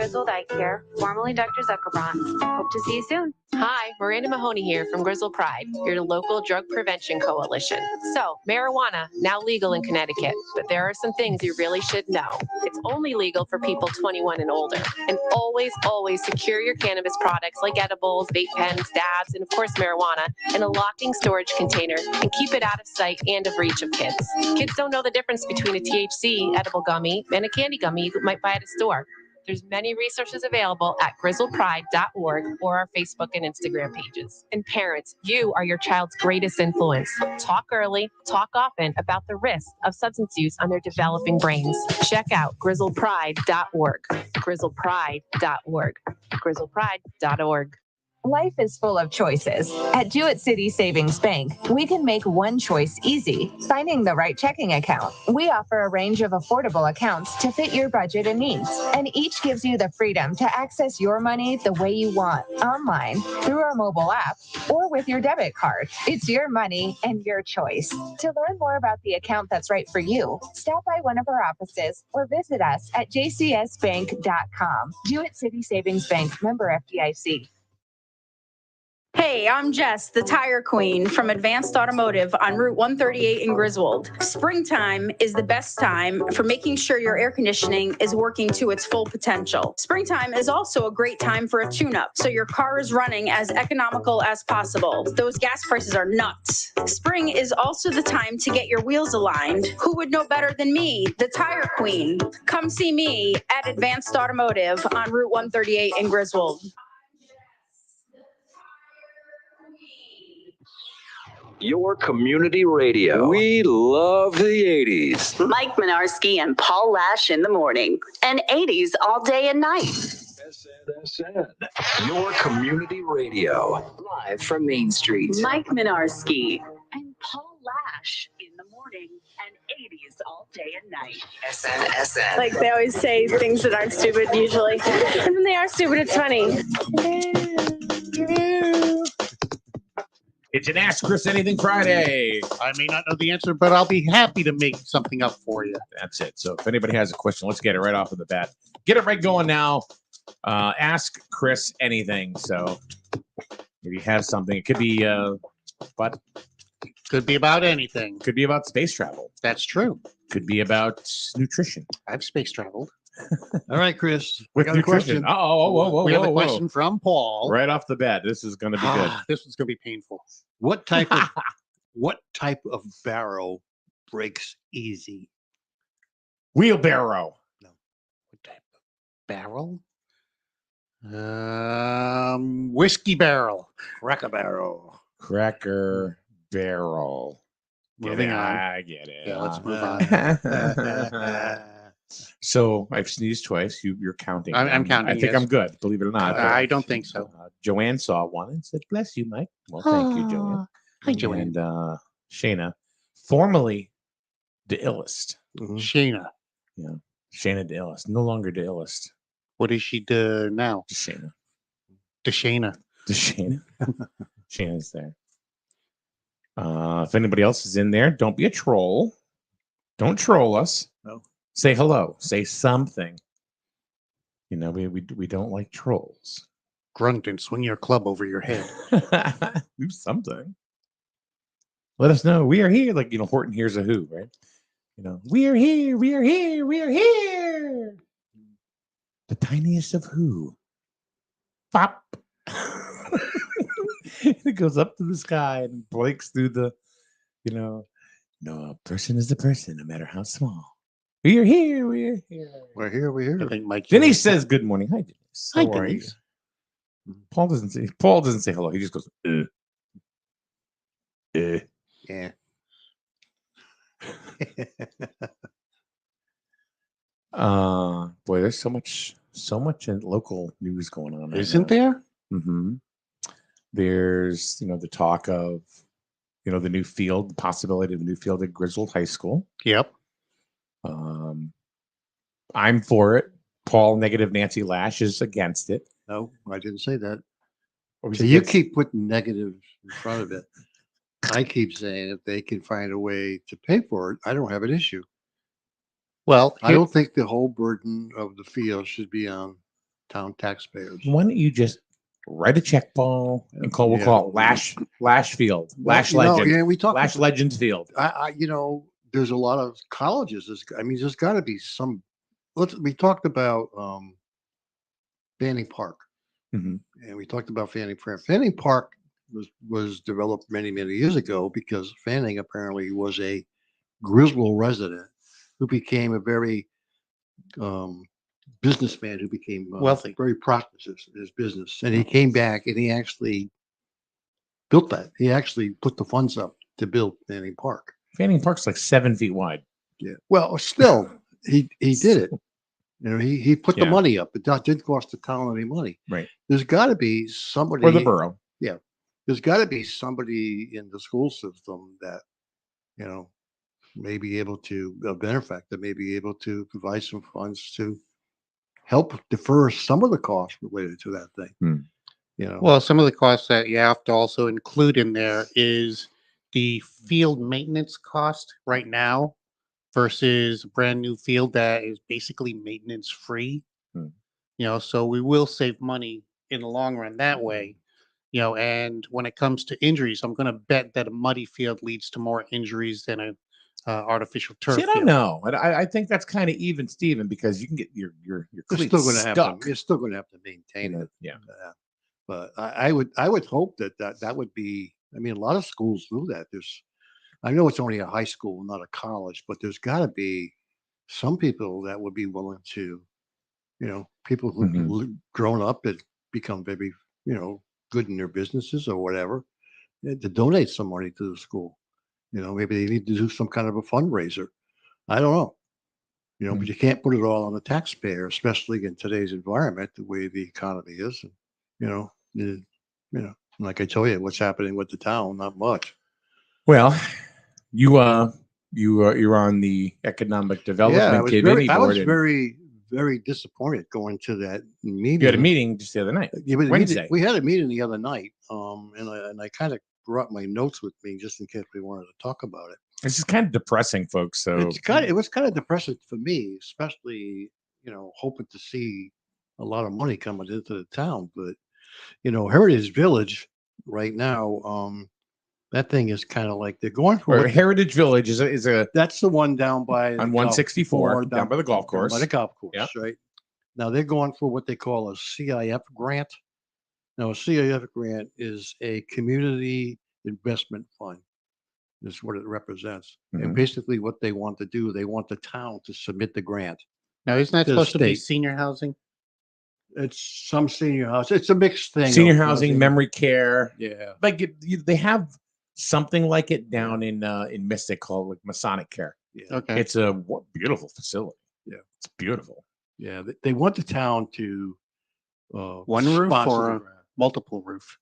Griswold Eye Care, formerly Dr. Zuckerbrand. Hope to see you soon. Hi, Miranda Mahoney here from Griswold Pride, your local drug prevention coalition. So, marijuana, now legal in Connecticut, but there are some things you really should know. It's only legal for people 21 and older. And always, always secure your cannabis products like edibles, vape pens, dabs, and of course marijuana in a locking storage container and keep it out of sight and of reach of kids. Kids don't know the difference between a THC edible gummy and a candy gummy you might buy at a store. There's many resources available at grizzledpride.org or our Facebook and Instagram pages. And parents, you are your child's greatest influence. Talk early, talk often about the risks of substance use on their developing brains. Check out grizzledpride.org, grizzledpride.org, grizzledpride.org. Life is full of choices. At Jewett City Savings Bank, we can make one choice easy, finding the right checking account. We offer a range of affordable accounts to fit your budget and needs, and each gives you the freedom to access your money the way you want, online, through our mobile app, or with your debit card. It's your money and your choice. To learn more about the account that's right for you, stop by one of our offices or visit us at jcsbank.com. Jewett City Savings Bank, member FDIC. Hey, I'm Jess, the tire queen from Advanced Automotive on Route 138 in Griswold. Springtime is the best time for making sure your air conditioning is working to its full potential. Springtime is also a great time for a tune-up, so your car is running as economical as possible. Those gas prices are nuts. Spring is also the time to get your wheels aligned. Who would know better than me, the tire queen? Come see me at Advanced Automotive on Route 138 in Griswold. Your community radio. We love the 80s. Mike Minarski and Paul Lash in the morning, and 80s all day and night. SNSN, your community radio. Live from Main Street. Mike Minarski and Paul Lash in the morning, and 80s all day and night. SNSN. Like they always say things that aren't stupid usually. And when they are stupid, it's funny. It's an Ask Chris Anything Friday. I may not know the answer, but I'll be happy to make something up for you. That's it. So if anybody has a question, let's get it right off of the bat. Get it right going now. Ask Chris anything. So if you have something, it could be but could be about anything. Could be about space travel. That's true. Could be about nutrition. I've space traveled. All right, Chris. With got a nutrition. question. We have a question from Paul. Right off the bat. This is going to be good. This one's going to be painful. What type of barrel breaks easy? Wheelbarrow. No. What type of barrel? Whiskey barrel. Cracker barrel. Cracker barrel. Moving on. I get it. Yeah, let's move on. So I've sneezed twice. You're counting. I'm counting. I think yes. I'm good. Believe it or not. I don't think so. Joanne saw one and said, "Bless you, Mike." Well, thank you, Joanne. Hi, Joanne. And Shayna, formerly the illest. Mm-hmm. Shayna. Yeah, Shayna the illest. No longer the illest. What does she do now? Just Shayna. Shayna. Shayna's there. If anybody else is in there, don't be a troll. Don't troll us. No. Say hello. Say something. You know, we don't like trolls. Grunt and swing your club over your head. Do something. Let us know. We are here. Like, you know, Horton Hears a Who, right? You know, we are here. We are here. We are here. The tiniest of who. Pop. It goes up to the sky and breaks through the, you know, no, a person is a person, no matter how small. We are here. We are here. We're here. We're here. I think Mike. Denise says, "Good morning." Hi, Denise. Hi, How are you? Denise. Paul doesn't say hello. He just goes, Yeah. Boy, there's so much in local news going on. Isn't there? Mm-hmm. There's, you know, the talk of, you know, the new field, the possibility of a new field at Griswold High School. Yep. I'm for it. Paul, negative Nancy Lash, is against it. No, I didn't say that. Or So you keep putting negatives in front of it. I keep saying if they can find a way to pay for it, I don't have an issue. Well, I don't think the whole burden of the field should be on town taxpayers. Why don't you just write a check, Paul, and we'll call it Lash Field, Lash You know, Legend, yeah, we talked Lash Legends Field. you know, there's a lot of colleges. There's got to be some. We talked about Fanning Park, Mhm. and we talked about Fanning Park. Fanning Park was developed many years ago because Fanning apparently was a Griswold resident who became a very businessman who became Wealthy. very prosperous in his business, and he came back and he actually built that. He actually put the funds up to build Fanning Park. Fanning Park's like 7 feet wide. Yeah. Well, still, he did it. You know, he put the money up. It didn't cost the town any money. Right. There's got to be somebody Or the borough. Yeah. There's got to be somebody in the school system that, you know, may be able to, a benefactor may be able to provide some funds to help defer some of the costs related to that thing. You know, Well, some of the costs that you have to also include in there is the field maintenance cost right now versus a brand new field that is basically maintenance free. Hmm. You know, so we will save money in the long run that way. You know, and when it comes to injuries, I'm going to bet that a muddy field leads to more injuries than a artificial turf See, I don't field. know. I think that's kind of even, Steven, because you can get your you're cleats still going to have stuck. to, you're still going to have to maintain it. Yeah. But I would hope that would be. I mean, a lot of schools do that. I know it's only a high school, not a college, but there's got to be some people that would be willing to, you know, people who've grown up and become very, you know, good in their businesses or whatever, to donate some money to the school. You know, maybe they need to do some kind of a fundraiser. I don't know. You know, but you can't put it all on the taxpayer, especially in today's environment, the way the economy is. And, you know, like I told you, what's happening with the town, not much. Well, you're on the economic development committee board. I was very disappointed going to that meeting. You had a meeting just the other night. Wednesday. We had a meeting the other night, and I kind of brought my notes with me just in case we wanted to talk about it. It's just kind of depressing, folks. So it was kind of depressing for me, especially, you know, hoping to see a lot of money coming into the town. But, you know, Heritage Village right now, that thing is kind of like they're going for Heritage Village is a that's the one down by on 164 down by the golf course. By the golf course, right? Now they're going for what they call a CIF grant. Now a CIF grant is a community investment fund. Is what it represents. And basically what they want to do, they want the town to submit the grant. Now, isn't that supposed to be senior housing? It's some senior house. It's a mixed thing. Senior housing, memory care. Yeah. Like they have something like it down in Mystic called like Masonic Care. Yeah. Okay. It's a beautiful facility. Yeah. It's beautiful. Yeah. They want the town to one roof or multiple roof?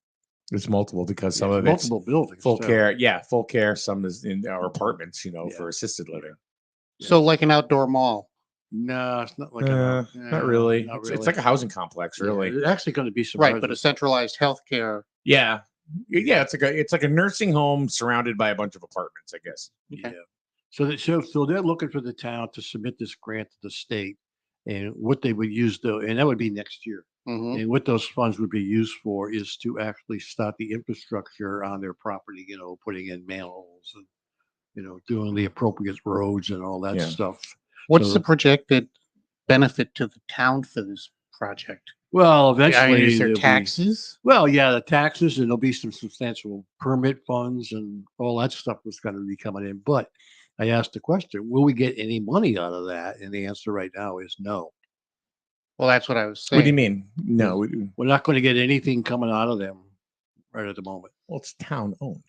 It's multiple because some of multiple buildings. Full care. Yeah. Full care. Some is in our apartments, you know, for assisted living. So like an outdoor mall. No, it's not like not really. It's like a housing complex, really. It's actually going to be some but a centralized healthcare. Yeah. It's like a nursing home surrounded by a bunch of apartments, I guess. Okay. Yeah. So they're looking for the town to submit this grant to the state, and what they would use and that would be next year. And what those funds would be used for is to actually start the infrastructure on their property, you know, putting in manholes and, you know, doing the appropriate roads and all that stuff. What's the projected benefit to the town for this project? Well, eventually, is there taxes? The taxes, and there'll be some substantial permit funds and all that stuff that's going to be coming in. But I asked the question, will we get any money out of that? And the answer right now is no. Well, that's what I was saying. What do you mean? No, we're not going to get anything coming out of them right at the moment. Well, it's town owned.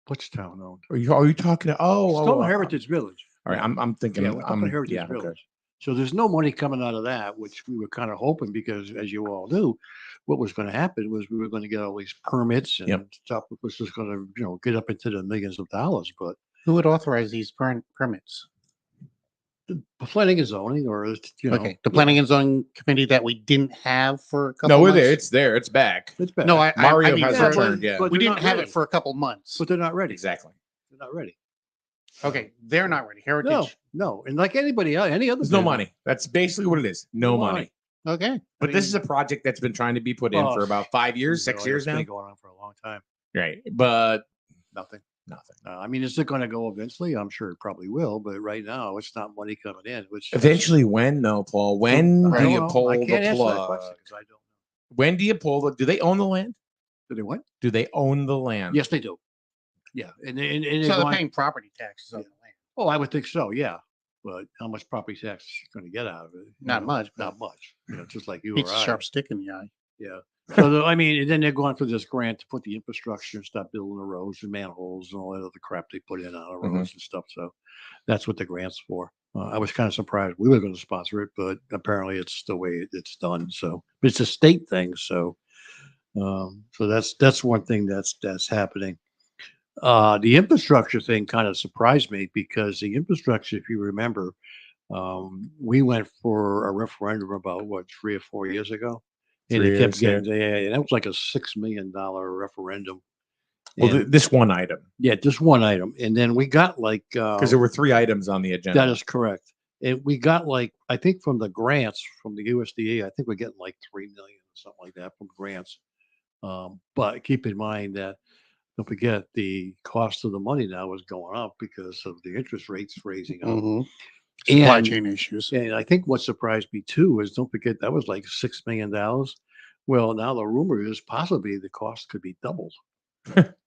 What's town owned? Are you talking to? Heritage Village. All right, I'm thinking. Yeah, Heritage Village. Okay. So there's no money coming out of that, which we were kind of hoping because, as you all knew, what was going to happen was we were going to get all these permits and stuff, which was just going to, you know, get up into the millions of dollars. But who would authorize these permits? The planning and zoning, or the planning and zoning committee that we didn't have for a couple. No, we're months? there. It's there. It's back. It's back. No, Mario has returned. But we didn't have it for a couple months. But they're not ready. Exactly. They're not ready. Okay, they're not ready. Heritage. No, and like anybody else, any other. There's no money. That's basically what it is. No money. Okay. But this is a project that's been trying to be put in for about 5 years, 6 years It's now. been going on for a long time. Right. But Nothing. nothing. I mean, is it going to go eventually? I'm sure it probably will, but right now it's not money coming in. Which Eventually, when? No, Paul. When I do don't you know. pull I the can't answer that plug? question 'cause I don't know. When do you pull the? Do they own the land? Do they what? Do they own the land? Yes, they do. Yeah, and So they're paying property taxes on the land. Oh, I would think so. Yeah, but how much property tax is going to get out of it? Not much. Not much. Just like you It's or a I. sharp stick in the eye. Yeah. So I mean, and then they're going through this grant to put the infrastructure and start building the roads and manholes and all that other crap they put in on the roads and stuff. So that's what the grant's for. I was kind of surprised we were going to sponsor it, but apparently it's the way it's done. So but it's a state thing. So so that's one thing that's happening. The infrastructure thing kind of surprised me because the infrastructure, if you remember, we went for a referendum about 3 or 4 years ago. And 3 it kept years, getting, and that was like a $6 million referendum. Well, And- this one item, yeah, just one item. And then we got like, because there were 3 items on the agenda. that is correct. And we got like, I think from the grants from the USDA, I think we're getting like 3 million or something like that from grants. But keep in mind that, don't forget, the cost of the money now is going up because of the interest rates raising up. Supply And- chain issues. And I think what surprised me too is, don't forget, that was like $6 million. Well, now the rumor is possibly the cost could be doubled.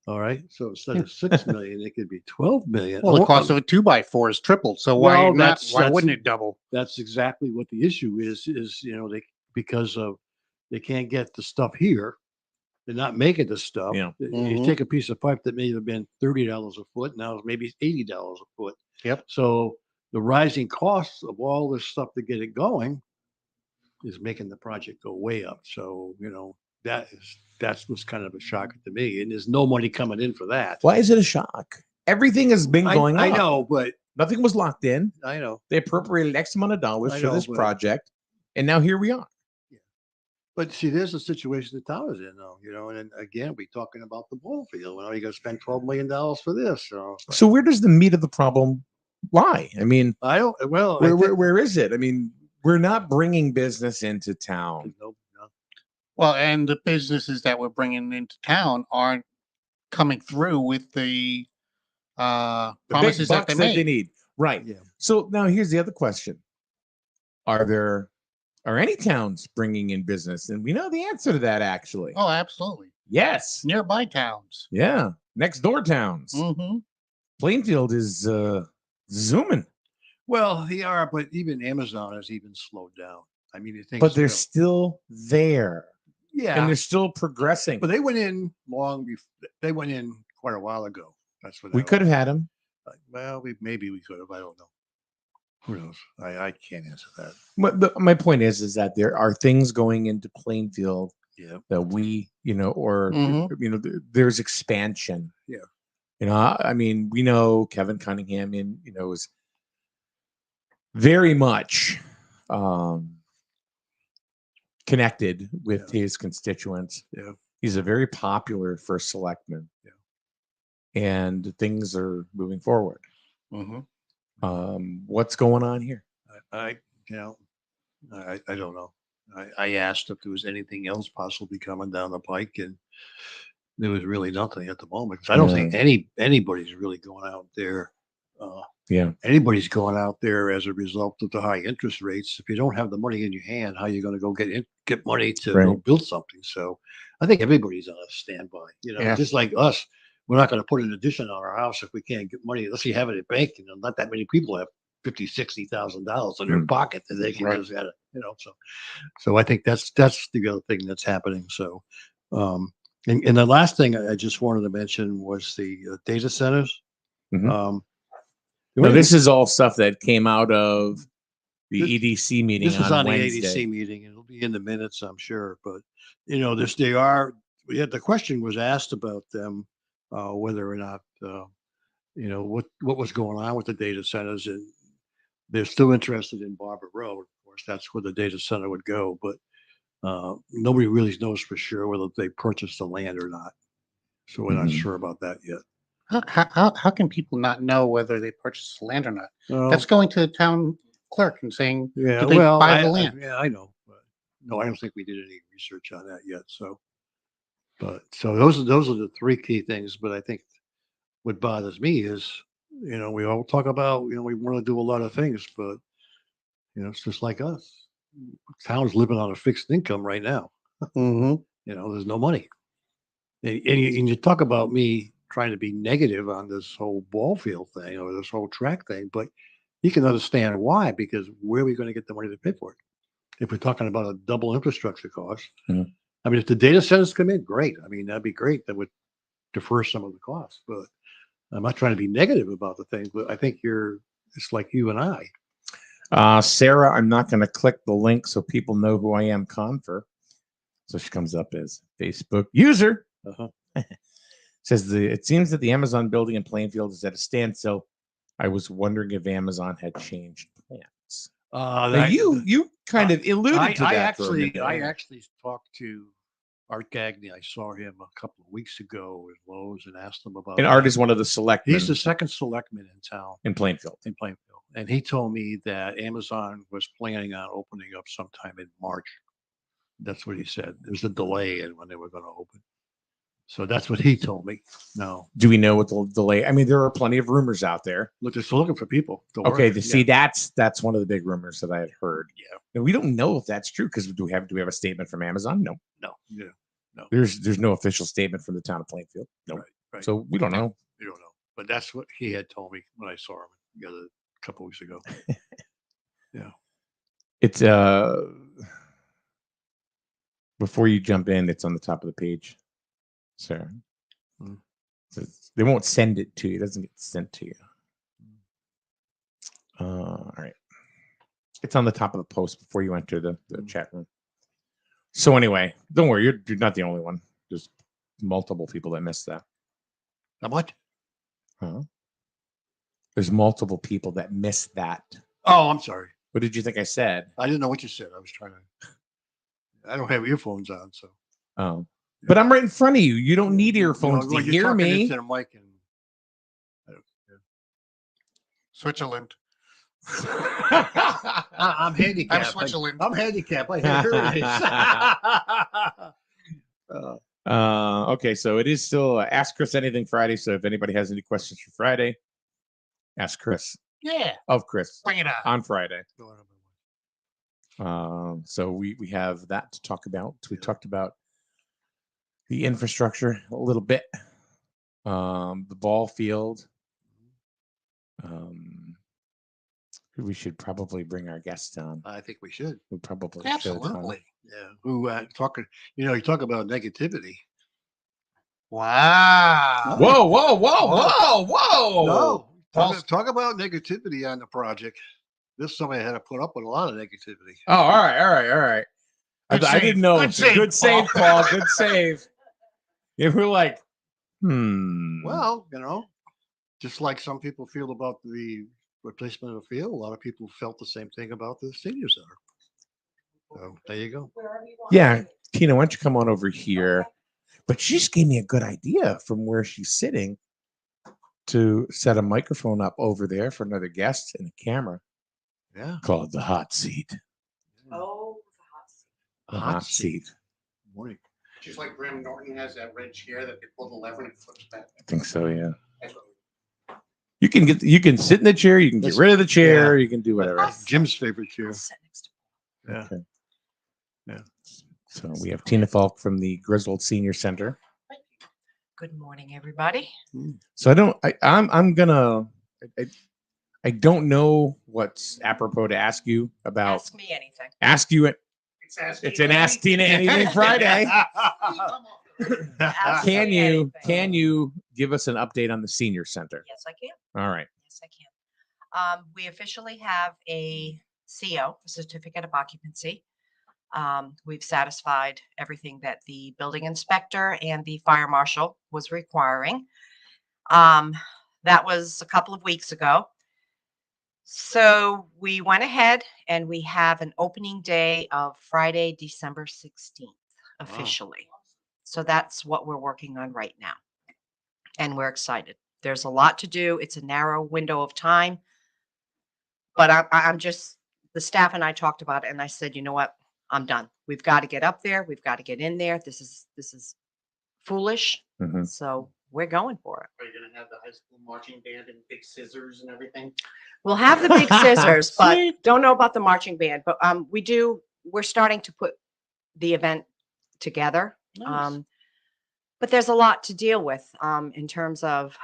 All right. So instead of 6 million, it could be 12 million. Well, the cost of a 2x4 is tripled. So why Well, not? that's- Why that's- wouldn't it double? That's exactly what the issue is, they, because of, they can't get the stuff here. They're not making the stuff. Yeah. You Mhm. take a piece of pipe that may have been $30 a foot, now it's maybe $80 a foot. Yep. So the rising costs of all this stuff to get it going is making the project go way up. So, that's what's kind of a shocker to me. And there's no money coming in for that. Why is it a shock? Everything has been going I up. know, but Nothing was locked in. I know. They appropriated X amount of dollars I for know, this but- project, and now here we are. But see, there's a situation the town is in, though, and then again, we're talking about the ball field. Well, you got to spend $12 million for this. So So where does the meat of the problem lie? I mean, I don't. Well, I where is it? I mean, we're not bringing business into town. think, no. Well, and the businesses that we're bringing into town aren't coming through with the The big promises that bucks they made. they need. Right. Yeah. So now here's the other question. Are any towns bringing in business? And we know the answer to that, actually. Oh, absolutely. Yes. Nearby towns. Yeah. Next door towns. Mm-hmm. Plainfield is zooming, Well, they are, but even Amazon has even slowed down. I mean, you think, but they're still there. yeah, And they're still progressing. but they went in long before. They went in quite a while ago. That's what We could have had them. Well, maybe we could have. I don't know. Who knows? I can't answer that. But my point is that there are things going into Plainfield Yeah. that we, or Mhm. there's expansion. Yeah. I mean, we know Kevin Cunningham is very much connected with his constituents. Yeah. He's a very popular first selectman. Yeah. And things are moving forward. Mm-hmm. What's going on here? I don't know. I asked if there was anything else possibly coming down the pike, and there was really nothing at the moment. 'Cause I don't think anybody's really going out there. Yeah. Anybody's going out there as a result of the high interest rates. If you don't have the money in your hand, how are you going to go get money to go Right. build something? So I think everybody's on a standby. Yeah. Just like us, we're not going to put an addition on our house if we can't get money. Unless you have it at bank, not that many people have $50,000-$60,000 in their pocket that they can Right. just get it. So I think that's the other thing that's happening. So, and the last thing I just wanted to mention was the data centers. Mhm. No, this is all stuff that came out of the This- EDC meeting This is on the Wednesday. ADC meeting. It'll be in the minutes, I'm sure. But the question was asked about them, whether or not, what was going on with the data centers, and they're still interested in Barber Road. Of course, that's where the data center would go, but nobody really knows for sure whether they purchased the land or not. So we're not Mhm. sure about that yet. How can people not know whether they purchased the land or not? Well, That's going to the town clerk and saying, yeah, did they well, buy the land? yeah, I know. But No, I don't think we did any research on that yet. But those are the three key things. But I think what bothers me is, we all talk about, we want to do a lot of things, but it's just like us. Town's living on a fixed income right now. There's no money. And you talk about me trying to be negative on this whole ball field thing or this whole track thing, but you can understand why, because where are we going to get the money to pay for it? If we're talking about a double infrastructure cost, I mean, if the data centers come in, great. I mean, that'd be great. That would defer some of the costs, but I'm not trying to be negative about the thing, but I think it's like you and I. Sarah, I'm not going to click the link so people know who I am, Confer. So she comes up as Facebook user. Says it seems that the Amazon building in Plainfield is at a standstill. I was wondering if Amazon had changed plans. You kind of alluded to that. I actually talked to Art Gagney. I saw him a couple of weeks ago at Lowe's and asked him about. And Art is one of the selectmen. He's the second selectman in town in Plainfield. And he told me that Amazon was planning on opening up sometime in March. That's what he said. There's a delay in when they were going to open. So that's what he told me. No. Do we know what the delay? I mean, there are plenty of rumors out there. Look, they're still looking for people. Okay, see, that's one of the big rumors that I had heard. Yeah. And we don't know if that's true because do we have a statement from Amazon? No. No. Yeah. No. There's no official statement from the town of Plainfield. No. Right. So we don't know. We don't know. But that's what he had told me when I saw him a couple of weeks ago. Yeah. It's before you jump in, it's on the top of the page, Sarah. They won't send it to you. It doesn't get sent to you. All right. It's on the top of the post before you enter the chat room. So anyway, don't worry. You're not the only one. There's multiple people that missed that. What? Huh? There's multiple people that missed that. Oh, I'm sorry. What did you think I said? I didn't know what you said. I was trying to. I don't have earphones on, so. Oh, but I'm right in front of you. You don't need earphones to hear me. Into the mic and, Switzerland. I'm handicapped. I'm Switzerland. I'm handicapped. I hear it. Okay, so it is still Ask Chris Anything Friday. So if anybody has any questions for Friday, ask Chris. Yeah. Of Chris. Bring it on Friday. So we have that to talk about. We talked about the infrastructure a little bit, the ball field. We should probably bring our guests on. I think we should. We probably absolutely. Should. Yeah. Who talking? You talk about negativity. Wow. Whoa. No. Talk about negativity on the project. This somebody had to put up with a lot of negativity. Oh, all right. I didn't know. Good save, Paul. Good save. If we're like, Well, just like some people feel about the replacement of the field, a lot of people felt the same thing about the senior center. So there you go. Yeah, Tina, why don't you come on over here? But she just gave me a good idea from where she's sitting to set a microphone up over there for another guest and a camera. Yeah. Call it the hot seat. Oh, The hot seat. Morning. Just like Graham Norton has that red chair that they pull the lever and it flips back. I think so, yeah. You can sit in the chair, you can get rid of the chair, you can do whatever. Jim's favorite chair. Yeah. Okay. Yeah. So we have Tina Faulk from the Griswold Senior Center. Good morning, everybody. So I don't know what's apropos to ask you about. Ask me anything. Ask you it. It's an Ask Tina Anything Friday. Can you give us an update on the senior center? Yes, I can. All right. Yes, I can. We officially have a CO, a certificate of occupancy. We've satisfied everything that the building inspector and the fire marshal was requiring. That was a couple of weeks ago. So we went ahead and we have an opening day of Friday, December 16th, officially. Wow. So that's what we're working on right now. And we're excited. There's a lot to do. It's a narrow window of time. But I'm just, the staff and I talked about it and I said, you know what? I'm done. We've got to get up there. We've got to get in there. This is foolish. Mhm. So we're going for it. Are you gonna have the high school marching band and big scissors and everything? We'll have the big scissors, but Sweet. don't know about the marching band. But we're starting to put the event together. Nice. But there's a lot to deal with in terms of,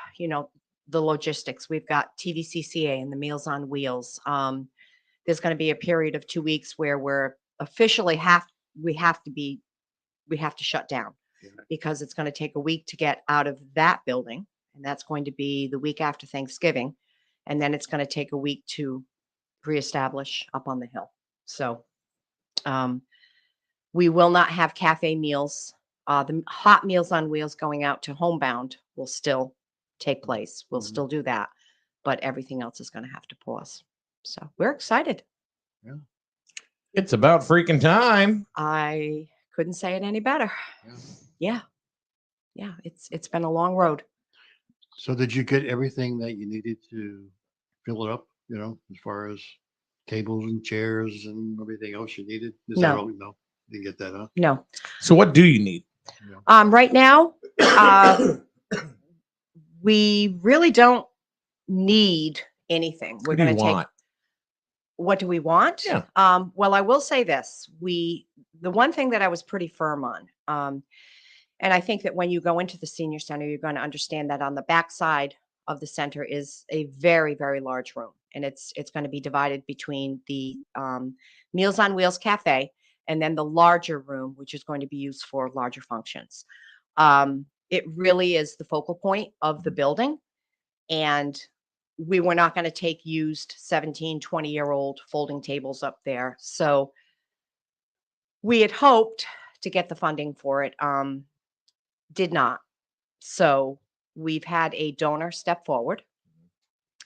the logistics. We've got TVCCA and the Meals on Wheels. There's going to be a period of 2 weeks where we're officially we have to shut down because it's going to take a week to get out of that building. And that's going to be the week after Thanksgiving. And then it's going to take a week to reestablish up on the hill. So we will not have cafe meals. The hot Meals on Wheels going out to Homebound will still take place. We'll still do that, but everything else is going to have to pause. So we're excited. It's about freaking time. I couldn't say it any better. Yeah. It's been a long road. So did you get everything that you needed to fill it up, as far as tables and chairs and everything else you needed? Is that No. all? No, didn't get that, huh? No. So what do you need? Right now, we really don't need anything. We're What do you going to take. want? What do we want? Yeah. Well, I will say this. The one thing that I was pretty firm on, and I think that when you go into the senior center, you're going to understand that on the back side of the center is a very, very large room. And it's going to be divided between the Meals on Wheels Cafe and then the larger room, which is going to be used for larger functions. It really is the focal point of the building. And we were not going to take used 17, 20-year-old folding tables up there. So we had hoped to get the funding for it, did not. So we've had a donor step forward,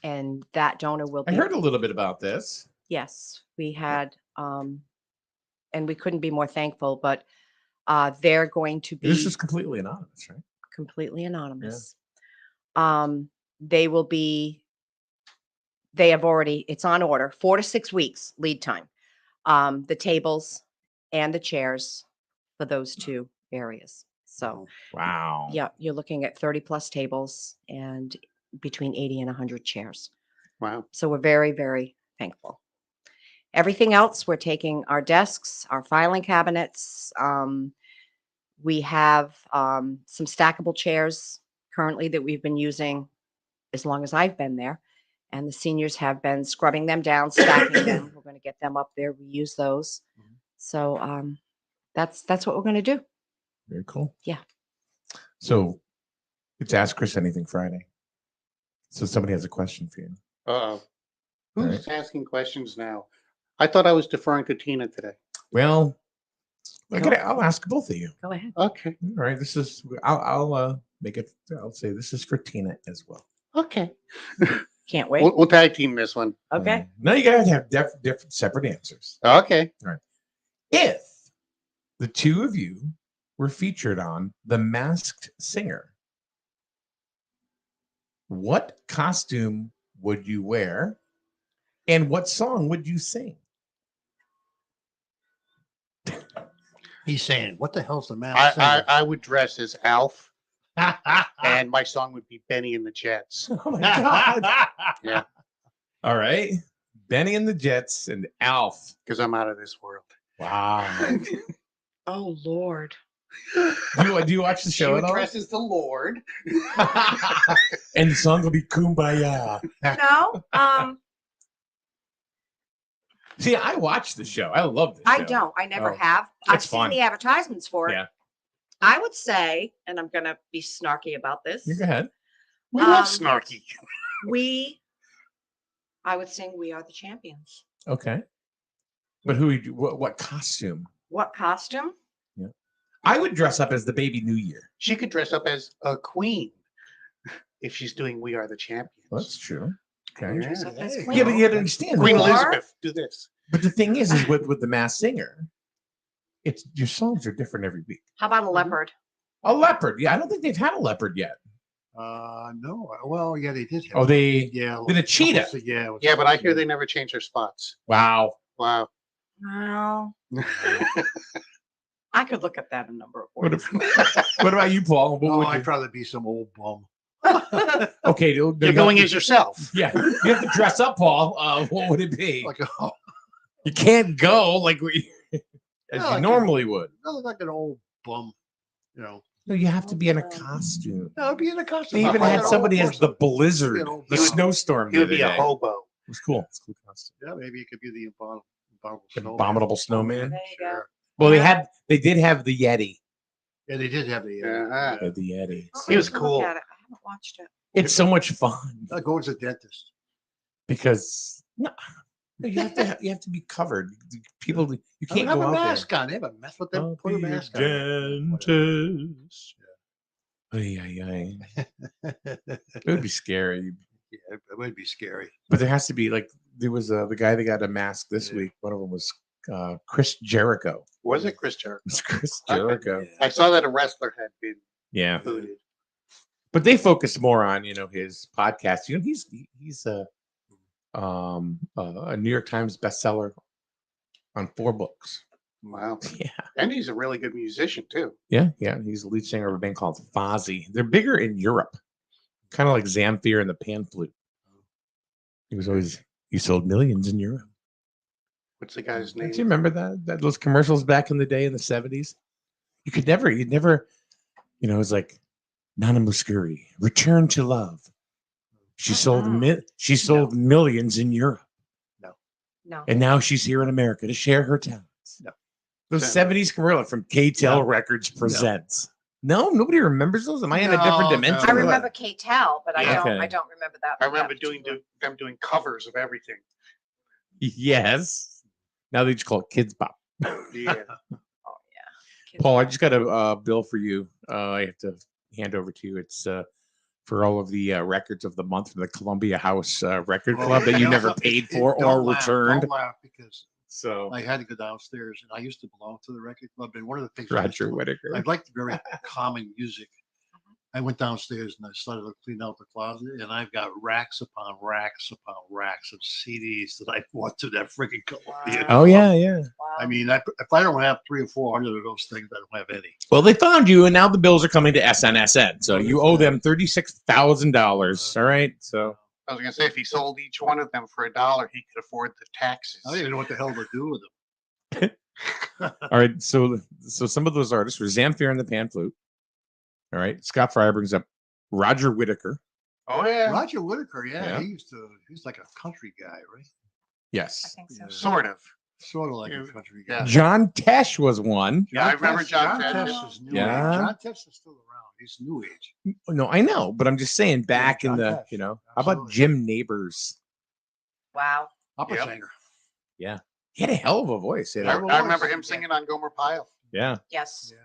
and that donor will be. I heard a little bit about this. Yes, we had, and we couldn't be more thankful, but they're going to be. This is completely anonymous, right? Completely anonymous. They will be. They have already, it's on order, 4 to 6 weeks lead time. The tables and the chairs for those two areas. So, wow. Yeah, you're looking at 30 plus tables and between 80 and 100 chairs. Wow. So we're very, very thankful. Everything else, we're taking our desks, our filing cabinets. We have some stackable chairs currently that we've been using as long as I've been there. And the seniors have been scrubbing them down, stacking them. We're going to get them up there, reuse those. So that's what we're going to do. Very cool. Yeah. So it's Ask Chris Anything Friday. So somebody has a question for you. Uh-oh. Who's asking questions now? I thought I was deferring to Tina today. Well, I'll ask both of you. Go ahead. Okay. All right. This is I'll make it. I'll say this is for Tina as well. Okay. Can't wait. We'll tag team this one. Okay. No, you gotta have different separate answers. Okay. All right. If the two of you were featured on The Masked Singer, what costume would you wear, and what song would you sing? He's saying, "What the hell's the mask?" I would dress as Alf. And my song would be Benny and the Jets. Oh my God. Yeah. All right. Benny and the Jets and Alf. Because I'm out of this world. Wow. Oh, Lord. Do you watch the show at all? Dresses the Lord. And the song will be Kumbaya. No. See, I watch the show. I love the show. I don't. I never have. It's I've fun. seen the advertisements for it. Yeah. I would say, and I'm going to be snarky about this. You go ahead. We love snarky. I would sing We Are the Champions. Okay. But who would you, what costume? What costume? Yeah. I would dress up as the baby New Year. She could dress up as a queen if she's doing We Are the Champions. Well, that's true. Okay. Dress up as Queen. Yeah, but you have to understand. Queen Or- Elizabeth, do this. But the thing is with the Masked Singer, it's your songs are different every week. How about a leopard? A leopard. Yeah, I don't think they've had a leopard yet. No. Well, yeah, they did. Oh, they Yeah. did a cheetah. Yeah. Yeah, but I hear they never change their spots. Wow. Wow. Well, I could look at that a number of What, ways. what about you, Paul? What Oh, would I'd you? rather be some old bum. Okay, You're going as yourself. Yeah, you have to dress up, Paul. What would it be? Like, You can't go like as you like normally would. I look like an old bum, you know. No, you have to be in a costume. No, I'd be in a costume. They even Like had an old somebody as person. the blizzard, Be an old the bum. snowstorm. He would the be other a day. hobo. It was cool. It's a cool costume. Yeah, maybe it could be the abominable The snowman. abominable snowman. There you go. Sure. Well, they did have the Yeti. Yeah, they did have the. Yeah. They had the Yeti. He was I'll look cool. at it. I haven't watched it. It's so much fun Go to the dentist. because no, you have to be covered. People, you I can't don't go have a out mask on. They have a mess with them. there. Put a I'll be mask your on. dentist. Ay, ay, ay. It would be scary, Yeah, it would be scary. but there has to be like there was the guy that got a mask this week. One of them was Chris Jericho. Was it Chris Jericho? It's Chris Jericho. I saw that a wrestler had been Yeah, booted. but they focus more on his podcast. He's a New York Times bestseller on 4 books. Wow. Yeah. And he's a really good musician too. Yeah. He's the lead singer of a band called Fozzy. They're bigger in Europe, kind of like Zamfir and the Pan Flute. He sold millions in Europe. What's the guy's name? Don't you remember that those commercials back in the day in the 70s? You'd never, it was like Nana Muscuri, Return to Love. She sold millions in Europe. No. And now she's here in America to share her talents. No. Those 70s commercials from KTEL Records presents. No, nobody remembers those. Am I in a different dimension? I remember Kate Tell, but I Yeah. don't. Okay. I don't remember that. I remember that them doing covers of everything. Yes. Now they just call it Kids Pop. Yeah. Paul, I just got a bill for you. I have to hand over to you. It's for all of the records of the month from the Columbia House Record Club that you never paid for or returned. Don't laugh because So I had to go downstairs, and I used to belong to the record club. And one of the things Roger Whittaker. I liked very calming music. I went downstairs and I started to clean out the closet, and I've got racks upon racks upon racks of CDs that I bought to that freaking Columbia. Oh yeah. I mean, if I don't have 300 or 400 of those things, I don't have any. Well, they found you, and now the bills are coming to SNSN. So you owe them $36,000. All right. So I was gonna say if he sold each one of them for $1, he could afford the taxes. I don't even know what the hell to do with them. all right. So some of those artists were Zamfir and the Pan Flute. All right. Scott Fryer brings up Roger Whittaker. Oh yeah. Roger Whittaker, Yeah. he's like a country guy, right? Yes. I think so. Sort of. Sort of like a country guy. Yeah. John Tesh was one. Yeah, I remember John Tesh. is new Yeah. age. John Tesh is still around. He's new age. No, I know, but I'm just saying back in John the, Tesh. how about Absolutely. Jim Neighbors? Wow. Opera Yep. singer. Yeah. He had a hell of a voice. He had I, a- I remember him singing on Gomer Pyle. yeah. Yes. Yeah.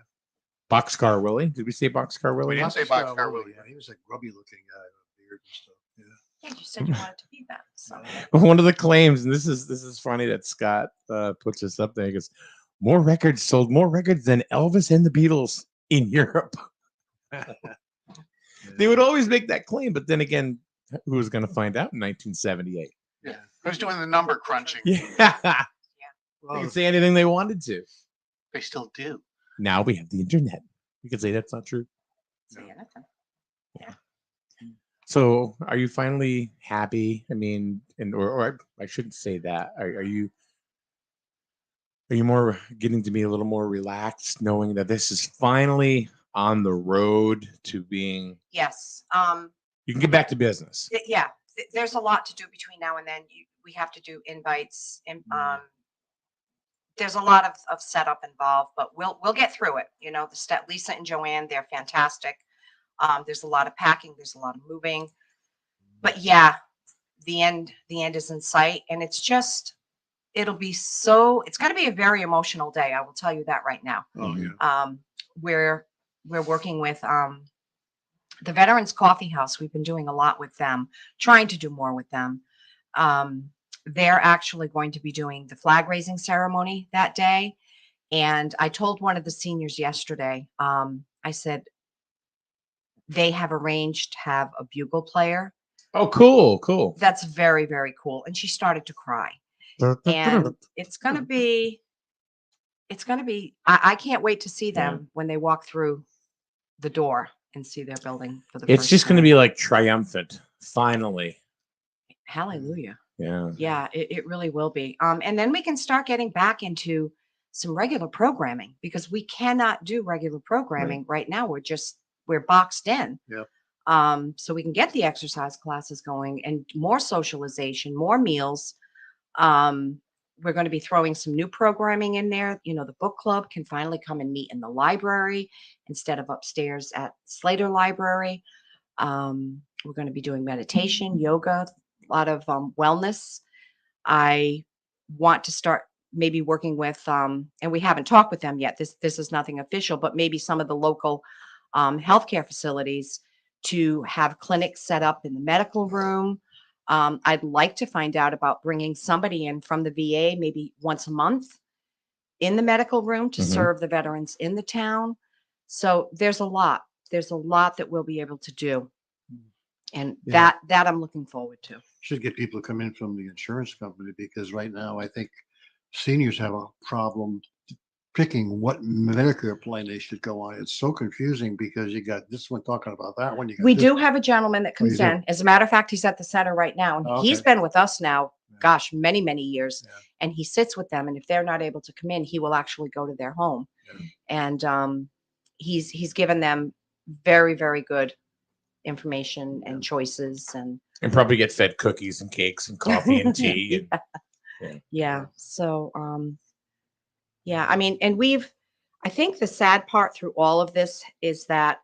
Boxcar Willie. Did we say Boxcar Willie? We didn't say Boxcar Willie. Yeah, he was a grubby looking guy with a beard and stuff. Yeah. Yeah, you said you wanted to be that. So. One of the claims, and this is funny that Scott puts this up there. He goes, more records than Elvis and the Beatles in Europe. They would always make that claim, but then again, who was going to find out in 1978? Yeah. Who's doing the number crunching? Yeah. They Well, could say anything they wanted to. They still do. Now we have the internet. You could say that's not true. Say anything. So are you finally happy? I mean, or I shouldn't say that. Are you more getting to be a little more relaxed, knowing that this is finally on the road to being, Yes. you can get back to business? Yeah. There's a lot to do between now and then. We have to do invites and there's a lot of setup involved, but we'll get through it. You know, Lisa and Joanne, they're fantastic. There's a lot of packing, there's a lot of moving, but yeah, the end is in sight, and it's going to be a very emotional day. I will tell you that right now. oh yeah. We're working with the Veterans Coffee House. We've been doing a lot with them, trying to do more with them. They're actually going to be doing the flag raising ceremony that day. And I told one of the seniors yesterday, I said, they have arranged to have a bugle player. Oh, cool. That's very, very cool. And she started to cry. And it's going to be, I can't wait to see them when they walk through the door and see their building for the It's first just going to time. be like triumphant, finally. Hallelujah. Yeah. Yeah, it really will be. And then we can start getting back into some regular programming because we cannot do regular programming right now. We're boxed in. Yeah. So we can get the exercise classes going and more socialization, more meals. We're going to be throwing some new programming in there. You know, the book club can finally come and meet in the library instead of upstairs at Slater Library. We're going to be doing meditation, yoga, a lot of wellness. I want to start maybe working with, and we haven't talked with them yet. This is nothing official, but maybe some of the local healthcare facilities to have clinics set up in the medical room. I'd like to find out about bringing somebody in from the VA maybe once a month in the medical room to serve the veterans in the town. So there's a lot that we'll be able to do. And that I'm looking forward to. Should get people to come in from the insurance company because right now I think seniors have a problem picking what Medicare plan they should go on. It's so confusing because you got this one talking about that one. We do have a gentleman that comes in. As a matter of fact, he's at the center right now. And he's been with us now, gosh, many, many years. Yeah. And he sits with them. And if they're not able to come in, he will actually go to their home. Yeah. And he's given them very, very good information and choices and probably get fed cookies and cakes and coffee and tea. Yeah. So yeah, I mean, and I think the sad part through all of this is that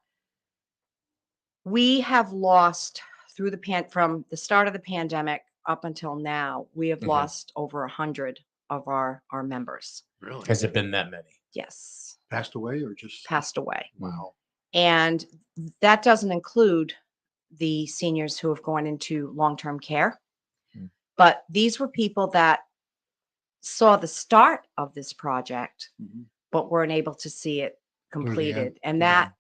we have lost from the start of the pandemic up until now, we have lost over 100 of our members. Really? Has it been that many? Yes. Passed away or just passed away? Wow. And that doesn't include the seniors who have gone into long-term care. But these were people that saw the start of this project, but weren't able to see it completed. And that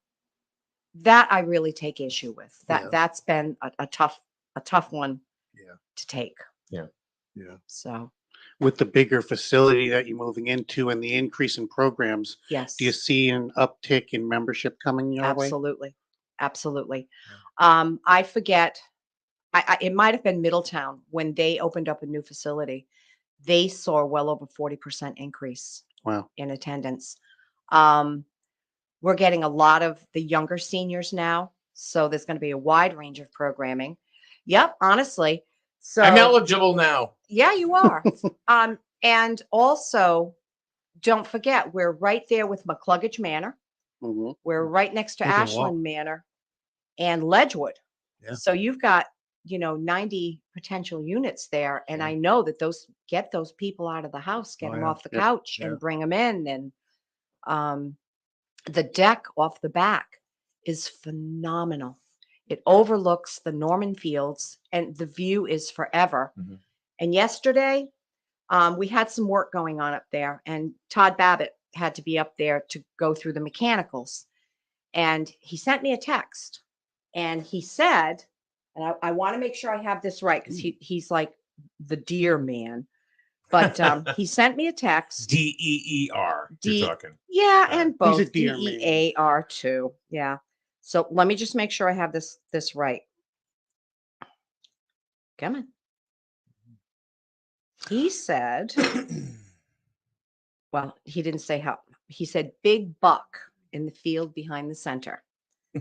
I really take issue with. That's been a tough one to take. Yeah. Yeah. So with the bigger facility that you're moving into and the increase in programs, yes. do you see an uptick in membership coming your way? Absolutely. Absolutely. I forget, it might have been Middletown when they opened up a new facility. They saw well over 40% increase in attendance. We're getting a lot of the younger seniors now. So there's going to be a wide range of programming. Yep, honestly. So I'm eligible now. Yeah, you are. And also, don't forget, we're right there with McCluggage Manor. We're right next to Ashland Manor and Ledgewood. Yeah. So you've got, 90 potential units there. And I know that get those people out of the house, get them off the couch and bring them in. And the deck off the back is phenomenal. It overlooks the Norman Fields and the view is forever. And yesterday, we had some work going on up there and Todd Babbitt had to be up there to go through the mechanicals. And he sent me a text and he said, and I want to make sure I have this right because he's like the deer man. But he sent me a text. DEER. You're talking. Yeah, and both He's a deer man. DEAR too. Yeah. So let me just make sure I have this right. Come on. He said, well, he didn't say how. He said big buck in the field behind the center.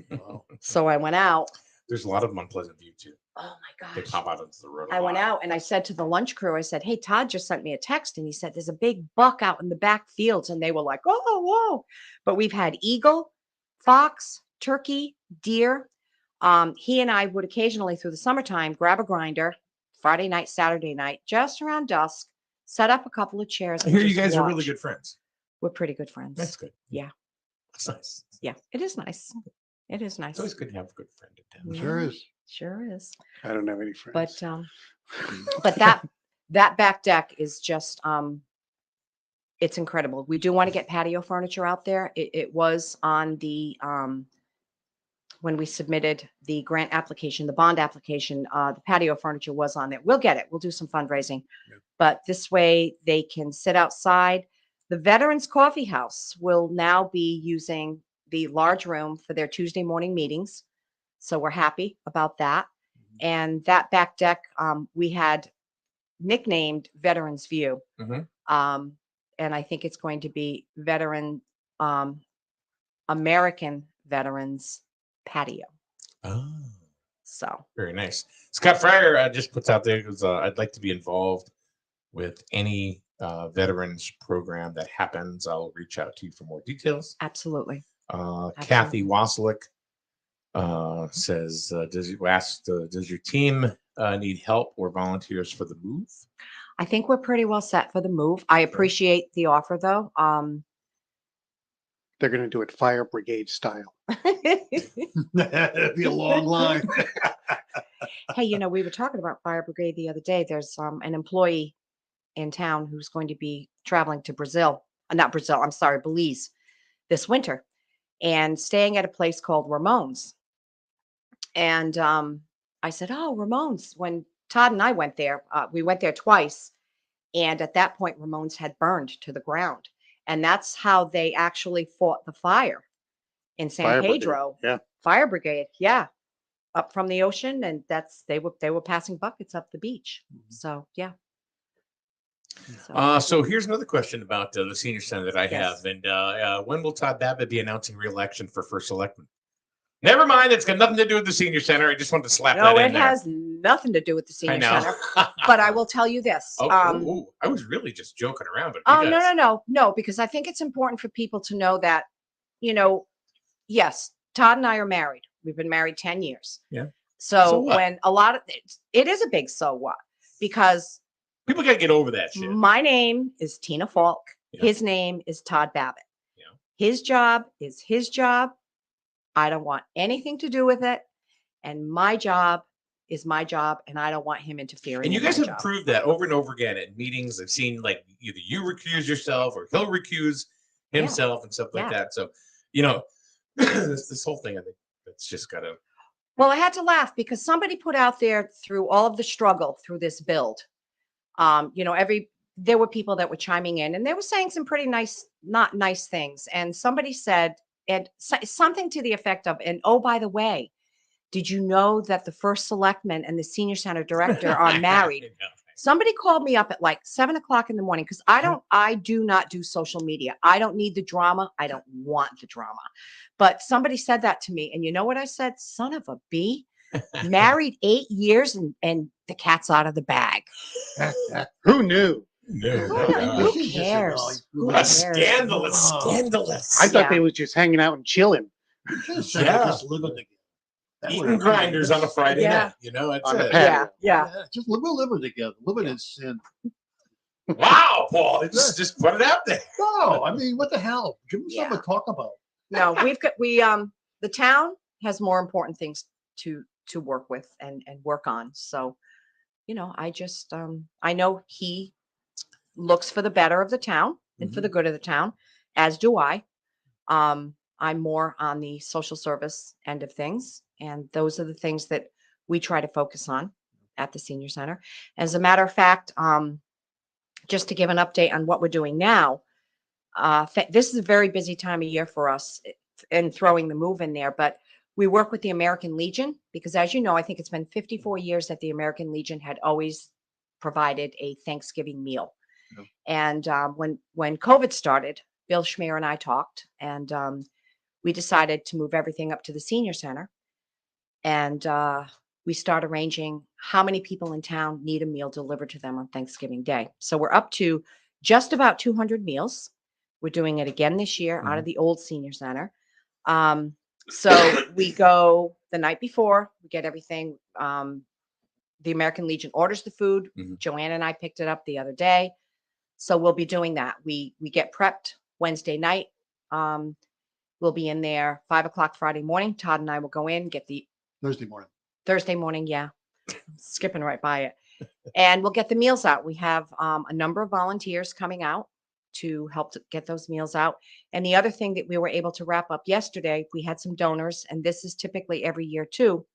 Wow. So I went out. There's a lot of them on Pleasant View too. Oh my gosh. They pop out onto the road. I went out and I said to the lunch crew, I said, hey, Todd just sent me a text and he said, there's a big buck out in the back fields. And they were like, oh, whoa. But we've had eagle, fox, turkey, deer. He and I would occasionally through the summertime grab a grinder, Friday night, Saturday night, just around dusk, set up a couple of chairs. I hear you guys are really good friends. We're pretty good friends. That's good. Yeah. That's nice. Yeah, it is nice. It is nice. It's always good to have a good friend in town. Sure is. Sure is. I don't have any friends. But that back deck is just it's incredible. We do want to get patio furniture out there. It was on the when we submitted the grant application, the bond application, the patio furniture was on there. We'll get it. We'll do some fundraising. Yeah. But this way they can sit outside. The Veterans Coffee House will now be using the large room for their Tuesday morning meetings. So we're happy about that. And that back deck, we had nicknamed Veterans View. Mhm. And I think it's going to be American Veterans Patio. Oh, So very nice. Scott Fryer just puts out there, goes, I'd like to be involved with any veterans program that happens. I'll reach out to you for more details. absolutely. Kathy Wasilick says, does your team need help or volunteers for the move? I think we're pretty well set for the move. I appreciate the offer though. They're going to do it fire brigade style. That'd be a long line. Hey, you know, we were talking about fire brigade the other day. There's an employee in town who's going to be traveling to Belize this winter and staying at a place called Ramon's. And I said, oh, Ramon's. When Todd and I went there, we went there twice. And at that point, Ramon's had burned to the ground. And that's how they actually fought the fire in San Fire brigade, Pedro. yeah. Fire brigade. Yeah. Up from the ocean. And they were passing buckets up the beach. So, yeah. So here's another question about the senior center that I Yes. have. And when will Todd Babbitt be announcing re-election for first selectman? Never mind. It's got nothing to do with the senior center. I just wanted to slap No, that it in there. has nothing to do with the I senior know. center. But I will tell you this. I was really just joking around. But Oh, no, because I think it's important for people to know that, you know, yes, Todd and I are married. We've been married 10 years. Yeah. So what? when a lot of it is a big so what, because People got to get over that shit. my name is Tina Faulk. Yeah. His name is Todd Babbitt. Yeah. His job is his job. I don't want anything to do with it. And my job is my job. And I don't want him interfering. And you in guys my have job. proved that over and over again at meetings. I've seen like either you recuse yourself or he'll recuse himself and stuff like that. So, you know, this whole thing, I think it's just got to. Well, I had to laugh because somebody put out there through all of the struggle through this build. You know, there were people that were chiming in and they were saying some pretty not nice things. And somebody said, and something to the effect of, and oh, by the way, did you know that the first selectman and the senior center director are married? Somebody called me up at like 7 o'clock in the morning because I do not do social media. I don't need the drama. I don't want the drama. But somebody said that to me. And you know what I said? Son of a bee. Married 8 years and the cat's out of the bag. Who knew? Who cares? Scandalous. I thought they was just hanging out and chilling. Just living together. Eating grinders on a Friday night. You know, it's On the it. patio. Yeah. Just we're living together, living in sin. Wow, Paul, just put it out there. No, I mean, what the hell? Give them something to talk about. No, the town has more important things to work with and work on. So, you know, I just I know he looks for the better of the town and for the good of the town, as do I. I'm more on the social service end of things. And those are the things that we try to focus on at the senior center. As a matter of fact, just to give an update on what we're doing now, this is a very busy time of year for us and throwing the move in there, but we work with the American Legion because, as you know, I think it's been 54 years that the American Legion had always provided a Thanksgiving meal. Yep. And when COVID started, Bill Schmier and I talked, and we decided to move everything up to the senior center. And we start arranging how many people in town need a meal delivered to them on Thanksgiving Day. So we're up to just about 200 meals. We're doing it again this year out of the old senior center. So we go the night before, we get everything. The American Legion orders the food. Joanne and I picked it up the other day. So we'll be doing that. We get prepped Wednesday night. We'll be in there 5 o'clock Friday morning. Todd and I will go in, get the Thursday morning. Yeah. Skipping right by it. And we'll get the meals out. We have a number of volunteers coming out to help to get those meals out. And the other thing that we were able to wrap up yesterday, we had some donors, and this is typically every year too.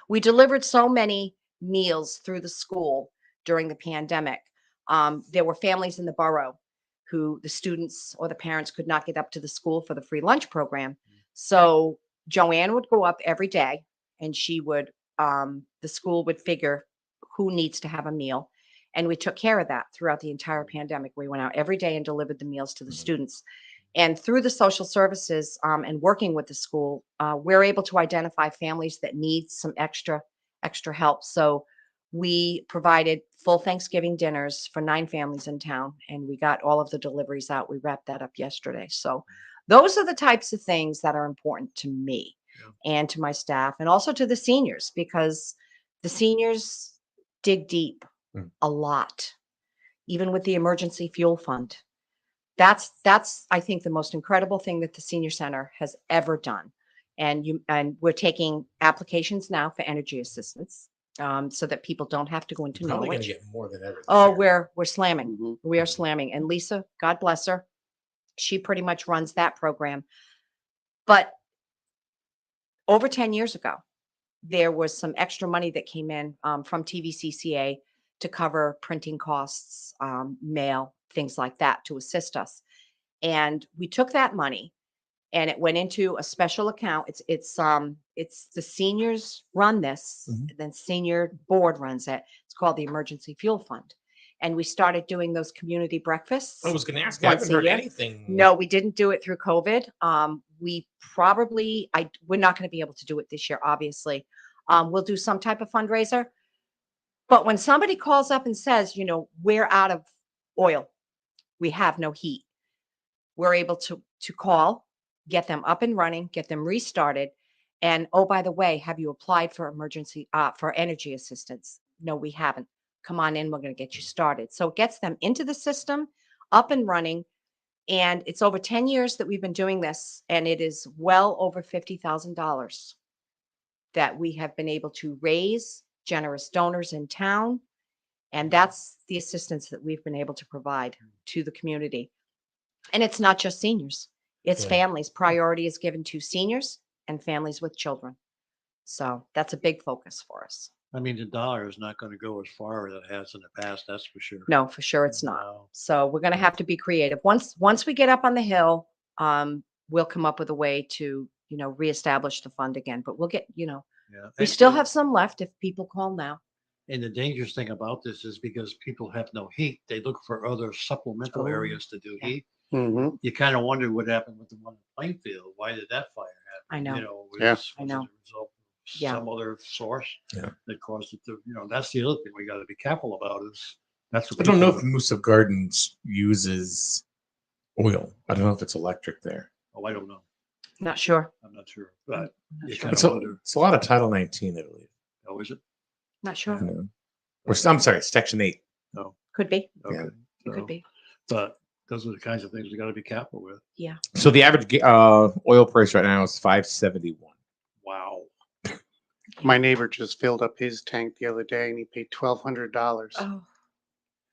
We delivered so many meals through the school during the pandemic. There were families in the borough who the students or the parents could not get up to the school for the free lunch program. So Joanne would go up every day, and she would, the school would figure who needs to have a meal. And we took care of that throughout the entire pandemic. We went out every day and delivered the meals to the students. And through the social services and working with the school, we're able to identify families that need some extra help. So we provided full Thanksgiving dinners for 9 families in town, and we got all of the deliveries out. We wrapped that up yesterday. So those are the types of things that are important to me and to my staff, and also to the seniors, because the seniors dig deep a lot, even with the emergency fuel fund. That's I think the most incredible thing that the senior center has ever done. And we're taking applications now for energy assistance, so that people don't have to go into Probably going to Norwich. get more than ever. Oh, we're slamming. We are slamming. And Lisa, God bless her, she pretty much runs that program. But over 10 years ago, there was some extra money that came in from TVCCA to cover printing costs, mail, things like that, to assist us. And we took that money and it went into a special account. It's the seniors run this, then senior board runs it. It's called the Emergency Fuel Fund. And we started doing those community breakfasts. I was going to ask, I haven't heard anything. No, we didn't do it through COVID. We're not going to be able to do it this year, obviously. We'll do some type of fundraiser. But when somebody calls up and says, we're out of oil, we have no heat, we're able to call, get them up and running, get them restarted. And oh, by the way, have you applied for for energy assistance? No, we haven't. Come on in, we're going to get you started. So it gets them into the system, up and running. And it's over 10 years that we've been doing this, and it is well over $50,000 that we have been able to raise, generous donors in town. And that's the assistance that we've been able to provide to the community. And it's not just seniors, it's families. Priority is given to seniors and families with children. So that's a big focus for us. I mean, the dollar is not going to go as far as it has in the past. That's for sure. No, for sure it's not. No. So we're going to have to be creative. Once we get up on the hill, we'll come up with a way to, reestablish the fund again. But we'll get, we still have some left if people call now. And the dangerous thing about this is because people have no heat, they look for other supplemental areas to do heat. You kind of wonder what happened with the one in Plainfield. Why did that fire happen? I know. Was it I know. a result of some other source that caused it to, that's the other thing we got to be careful about is that's what I don't know if Moose of Gardens uses oil. I don't know if it's electric there. Oh, I don't know. Not sure. I'm not sure. But you sure. kind of wonder. It's a lot of Title 19, I believe. Oh, is it? Not sure. Or I'm sorry, Section 8. No. Could be. Okay. It could be. But those are the kinds of things we got to be careful with. Yeah. So the average oil price right now is $5.71. Wow. My neighbor just filled up his tank the other day and he paid $1,200. Oh.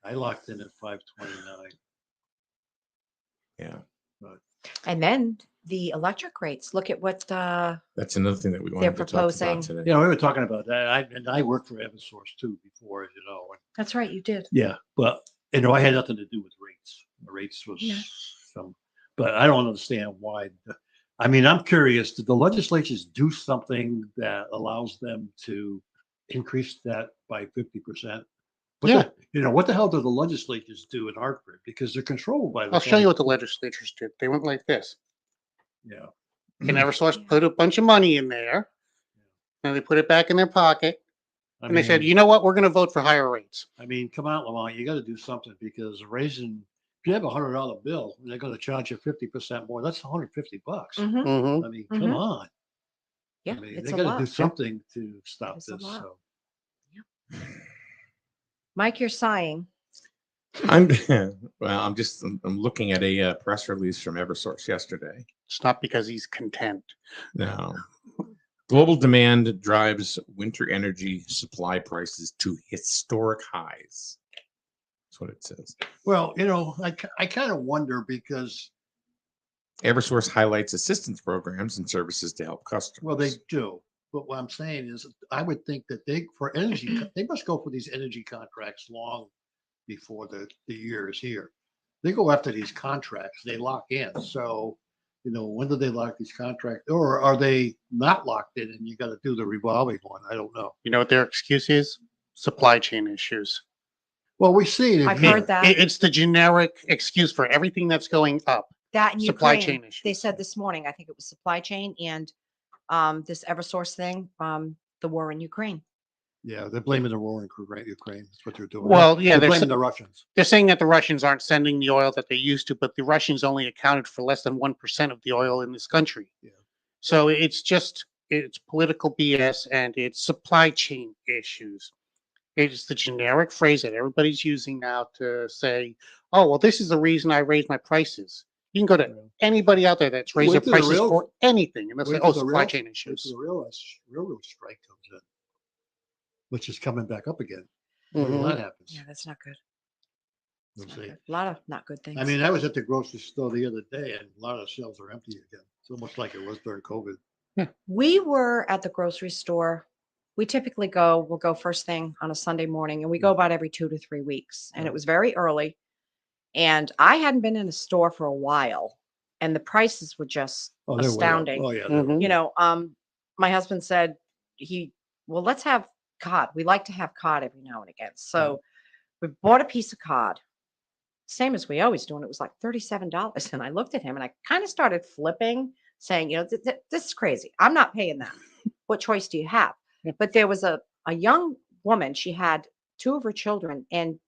I locked in at 529. Yeah. But And then the electric rates. Look at what that's another thing that we they're wanted to talk proposing. about today. we were talking about that. I worked for Eversource too before, and That's right, you did. yeah, but I had nothing to do with rates. The rates was some, but I don't understand why. I mean, I'm curious. Did the legislatures do something that allows them to increase that by 50%? What the hell do the legislatures do in Hartford? Because they're controlled by the. I'll show you what the legislatures did. They went like this. Yeah. And Eversource put a bunch of money in there, and they put it back in their pocket, and they said, you know what, we're going to vote for higher rates. I mean, come on, Lamont, you got to do something because raising, if you have $100 bill and they're going to charge you 50% more, that's $150. I mean, come on. Yeah, I mean, it's they a got lot. to do something to stop It's a this. lot. So. Mike, you're sighing. I'm looking at a press release from Eversource yesterday. It's not because he's content. No. Global demand drives winter energy supply prices to historic highs. That's what it says. Well, I kind of wonder because, Eversource highlights assistance programs and services to help customers. well, they do. But what I'm saying is, I would think that for energy, they must go for these energy contracts long before the year is here. They go after these contracts, they lock in. So, when do they lock these contracts? Or are they not locked in and you got to do the revolving one? I don't know. You know what their excuse is? Supply chain issues. Well, we see it. I've heard that. It's the generic excuse for everything that's going up. That in Supply Ukraine, chain issues. they said this morning, I think it was supply chain and this Eversource thing, the war in Ukraine. Yeah, they're blaming the war in Ukraine. That's what they're doing. Well, yeah, they're blaming the Russians. They're saying that the Russians aren't sending the oil that they used to, but the Russians only accounted for less than 1% of the oil in this country. Yeah. So it's political BS and it's supply chain issues. It's the generic phrase that everybody's using now to say, oh, well, this is the reason I raised my prices. You can go to anybody out there that's raised their prices for anything, and they'll say, oh, supply chain issues. The railroad strike comes in, which is coming back up again. Mhm. When that happens. Yeah, that's not good. We'll Not see. good. A lot of not good things. I mean, I was at the grocery store the other day and a lot of the shelves are empty again. It's almost like it was during COVID. We were at the grocery store. We typically we'll go first thing on a Sunday morning, and we go about every 2 to 3 weeks. And it was very early. And I hadn't been in a store for a while, and the prices were just Oh, they're way up. astounding. Oh, yeah. Mhm. My husband said let's have cod. We like to have cod every now and again. So we bought a piece of cod, same as we always do, and it was like $37. And I looked at him and I kind of started flipping, saying, this is crazy. I'm not paying that. What choice do you have? But there was a young woman. She had 2 of her children, and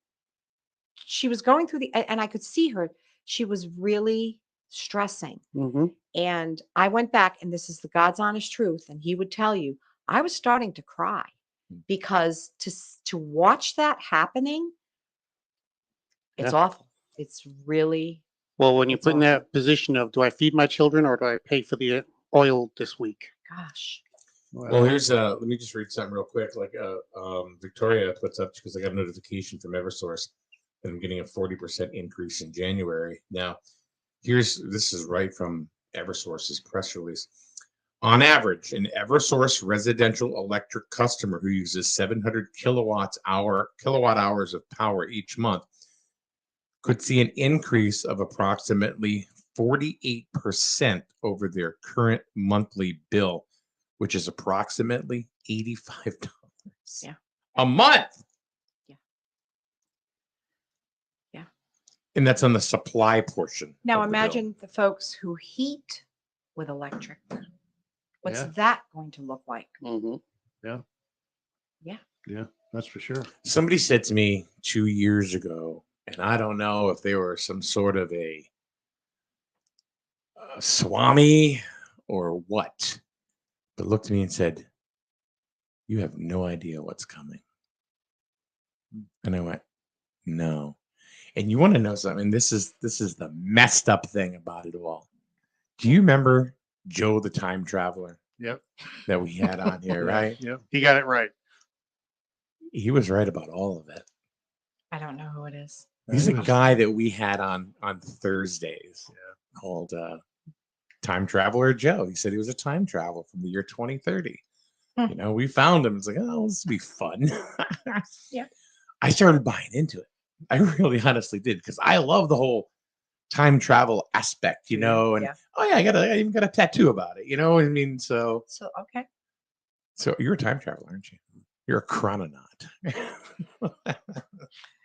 she was going through and I could see her. She was really stressing. Mhm. And I went back, and this is the God's honest truth. And he would tell you, I was starting to cry because to watch that happening, it's awful. It's really. Well, when you It's put in awful. that position of, do I feed my children or do I pay for the oil this week? Gosh. Well, here's let me just read something real quick. Like Victoria puts up, because I got a notification from Eversource that I'm getting a 40% increase in January. Now, this is right from Eversource's press release. On average, an Eversource residential electric customer who uses 700 kilowatt hours of power each month could see an increase of approximately 48% over their current monthly bill, which is approximately $85 a month. Yeah. And that's on the supply portion. Now of the bill. imagine the folks who heat with electric. What's Yeah. that going to look like? Mhm. Yeah. Yeah. Yeah, that's for sure. Somebody said to me 2 years ago, and I don't know if they were some sort of a swami or what, but looked at me and said, "You have no idea what's coming." And I went, "No." And you want to know something? This is the messed up thing about it all. Do you remember Joe the Time Traveler? Yep. That we had on here, right? Yep. He got it right. He was right about all of it. I don't know who it is. He's a guy that we had on Thursdays called Time Traveler Joe. He said he was a time traveler from the year 2030. We found him. It's like, oh, this would be fun. Yeah. I started buying into it. I really honestly did, because I love the whole time travel aspect, and oh yeah, I even got a tattoo about it. You know what I mean? So okay. So you're a time traveler, aren't you? You're a chrononaut.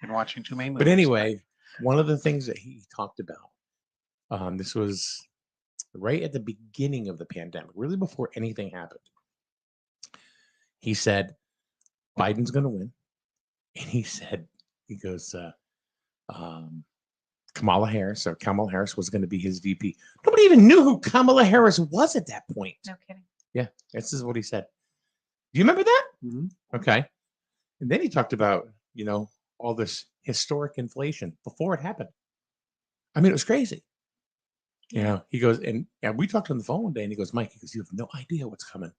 And watching too many movies. But anyway, one of the things that he talked about, this was right at the beginning of the pandemic, really before anything happened. He said, Biden's going to win. And he goes, Kamala Harris was going to be his VP. Nobody even knew who Kamala Harris was at that point. No kidding. Yeah, this is what he said. Do you remember that? Mm-hmm. Okay. And then he talked about, all this historic inflation before it happened. I mean, it was crazy. He goes, and we talked on the phone one day, and he goes, Mike, you have no idea what's coming.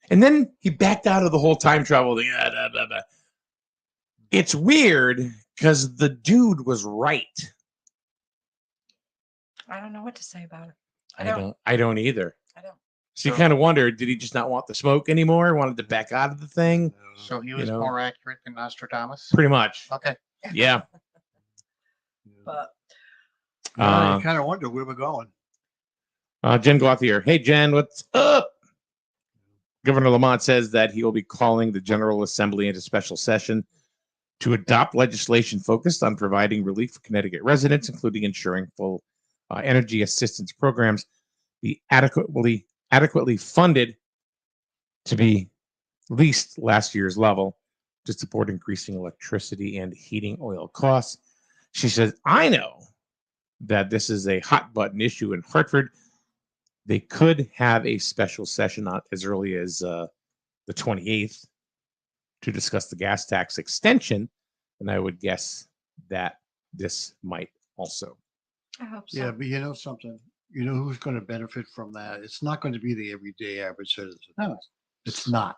And then he backed out of the whole time travel thing. It's weird because the dude was right. I don't know what to say about it. I don't either. I don't. So you kind of wonder, did he just not want the smoke anymore? Wanted to back out of the thing? So he was more accurate than Nostradamus? Pretty much. Okay. Yeah. But I kind of wonder where we're going. Jen Gauthier. Hey, Jen, what's up? Governor Lamont says that he will be calling the General Assembly into special session to adopt legislation focused on providing relief for Connecticut residents, including ensuring full energy assistance programs be adequately funded to be at least last year's level to support increasing electricity and heating oil costs. She says, I know that this is a hot button issue in Hartford. They could have a special session not as early as the 28th to discuss the gas tax extension. And I would guess that this might also. I hope so. Yeah, but you know something? You know who's going to benefit from that? It's not going to be the everyday average citizen. No, it's not.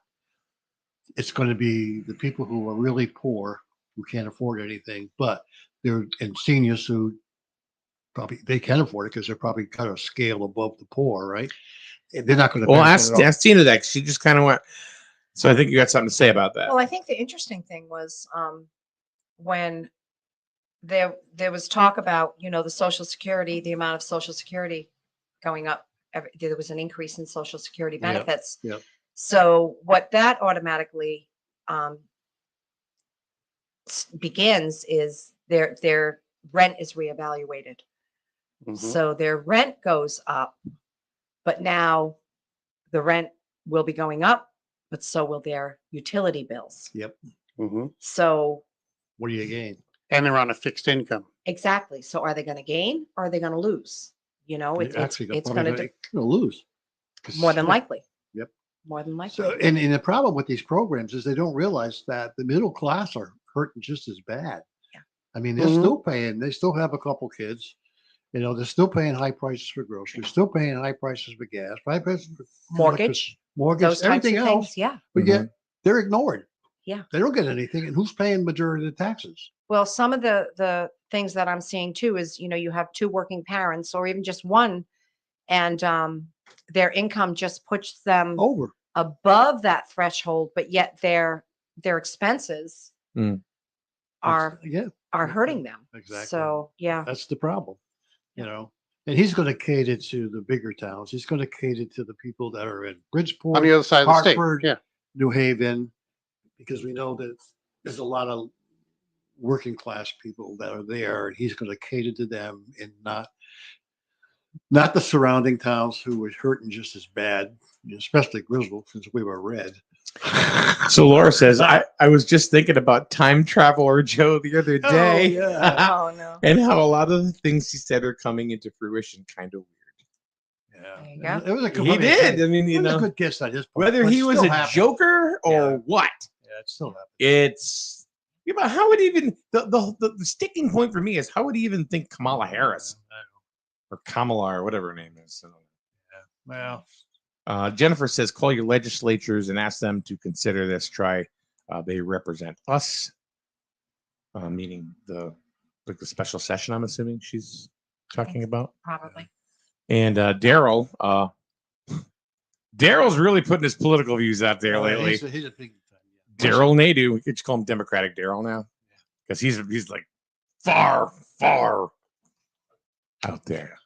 It's going to be the people who are really poor, who can't afford anything, but and seniors who probably they can afford it because they're probably kind of scale above the poor, right? And they're not going to. Well, ask Tina that. She just kind of went. So I think you got something to say about that. Well, I think the interesting thing was when there was talk about, the Social Security, the amount of Social Security going up. There was an increase in Social Security benefits. Yep. So what that automatically begins is their rent is reevaluated. Mm-hmm. So their rent goes up, but now the rent will be going up, but so will their utility bills. Yep. Mm-hmm. So what do you gain? And they're on a fixed income. Exactly. So are they going to gain or are they going to lose? It's going to lose. More than likely. Yep. More than likely. So, and the problem with these programs is they don't realize that the middle class are hurting just as bad. Yeah. I mean, they're still paying. They still have a couple kids. They're still paying high prices for groceries. Still paying high prices for gas. High prices for mortgage, everything else. Things, yeah. But yet they're ignored. Yeah. They don't get anything. And who's paying majority of the taxes? Well, some of the things that I'm seeing too is, you have two working parents or even just one, and their income just puts them over above that threshold, but yet their expenses are hurting them. Exactly. So yeah, that's the problem. And he's going to cater to the bigger towns. He's going to cater to the people that are in Bridgeport, on the other side Hartford, of the state. New Haven, because we know that there's a lot of working class people that are there, and he's going to cater to them and not the surrounding towns who were hurting just as bad, especially Griswold, since we were red. So Laura says, I was just thinking about Time Traveler Joe the other day. Oh, yeah. Oh, no. And how a lot of the things he said are coming into fruition kind of weird. Yeah. There you go. It was a He did. I mean, it was a good guess on his part. whether but he it was still a happened. joker or what, Yeah, it still happened. it's but how would he even the sticking point for me is how would he even think Kamala Harris or Kamala or whatever her name is? Well, Jennifer says, call your legislatures and ask them to consider this. They represent us, meaning the special session. I'm assuming she's talking about. probably. And Daryl, Daryl's really putting his political views out there lately. he's a big Daryl Nadeau, we could just call him Democratic Daryl now, because he's like far out there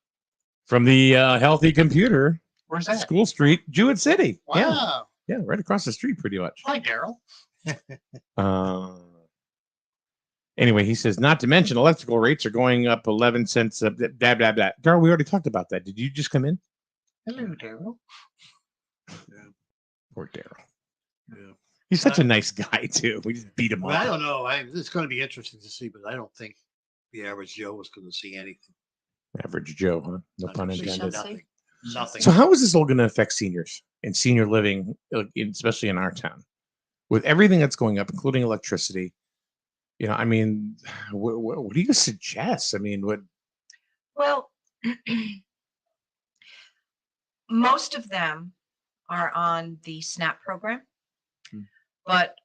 from the Healthy Computer. Where's that? School Street, Jewett City. Wow. Yeah, right across the street, pretty much. Hi, Daryl. Anyway, he says, not to mention electrical rates are going up 11 cents. Blah, blah, blah. Daryl, we already talked about that. Did you just come in? Hello, Daryl. Yeah. Poor Daryl. Yeah. He's such a nice guy, too. We just beat him Well, up. I don't know. It's going to be interesting to see, but I don't think the average Joe was going to see anything. Average Joe, huh? No pun We shall intended. see. Nothing. So how is this all going to affect seniors and senior living, especially in our town, with everything that's going up, including electricity? I mean, what do you suggest? I mean, what? Well, most of them are on the SNAP program, but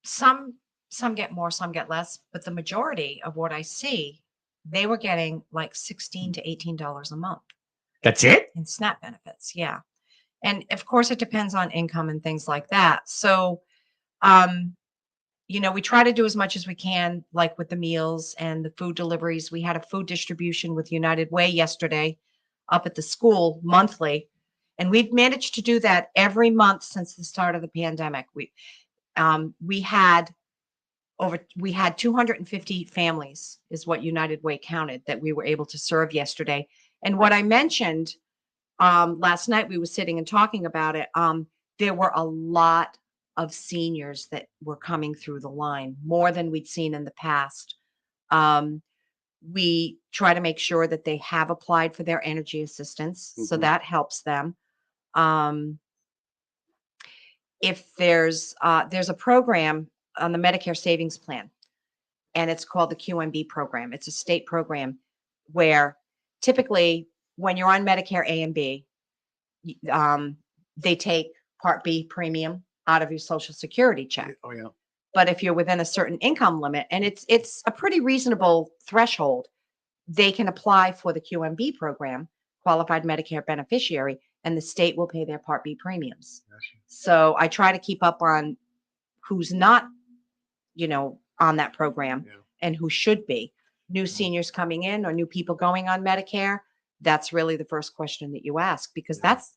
some some get more, some get less, but the majority of what I see, they were getting like $16 to $18 a month That's it? in SNAP benefits. Yeah. And of course, it depends on income and things like that. So, we try to do as much as we can, like with the meals and the food deliveries. We had a food distribution with United Way yesterday up at the school monthly. And we've managed to do that every month since the start of the pandemic. We had 250 families is what United Way counted that we were able to serve yesterday. And what I mentioned last night, we were sitting and talking about it. There were a lot of seniors that were coming through the line, more than we'd seen in the past. We try to make sure that they have applied for their energy assistance, so that helps them. If there's a program on the Medicare Savings Plan, and it's called the QMB program. It's a state program where typically when you're on Medicare A and B, they take Part B premium out of your Social Security check. Oh, yeah. But if you're within a certain income limit, and it's a pretty reasonable threshold, they can apply for the QMB program, qualified Medicare beneficiary, and the state will pay their Part B premiums. So I try to keep up on who's not, on that program and who should be. New seniors coming in or new people going on Medicare, that's really the first question that you ask, because that's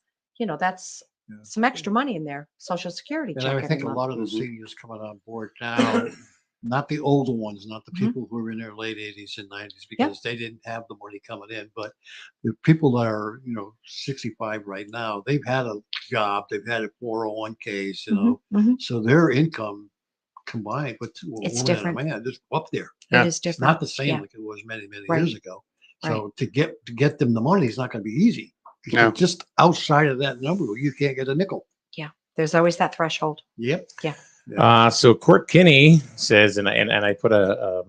some extra money in their Social Security And check I every think a month. lot of the seniors coming on board now, not the older ones, not the people who are in their late 80s and 90s, because they didn't have the money coming in, but the people that are, 65 right now, they've had a job, they've had a 401ks, so their income combined with a It's woman different. and a man is up there. It is It's different. not the same Yeah. like it was many, many Right. years ago. So Right. to get them the money is not going to be easy. Because just outside of that number, you can't get a nickel. Yeah. There's always that threshold. Yep. Yeah. So Court Kinney says, and I put a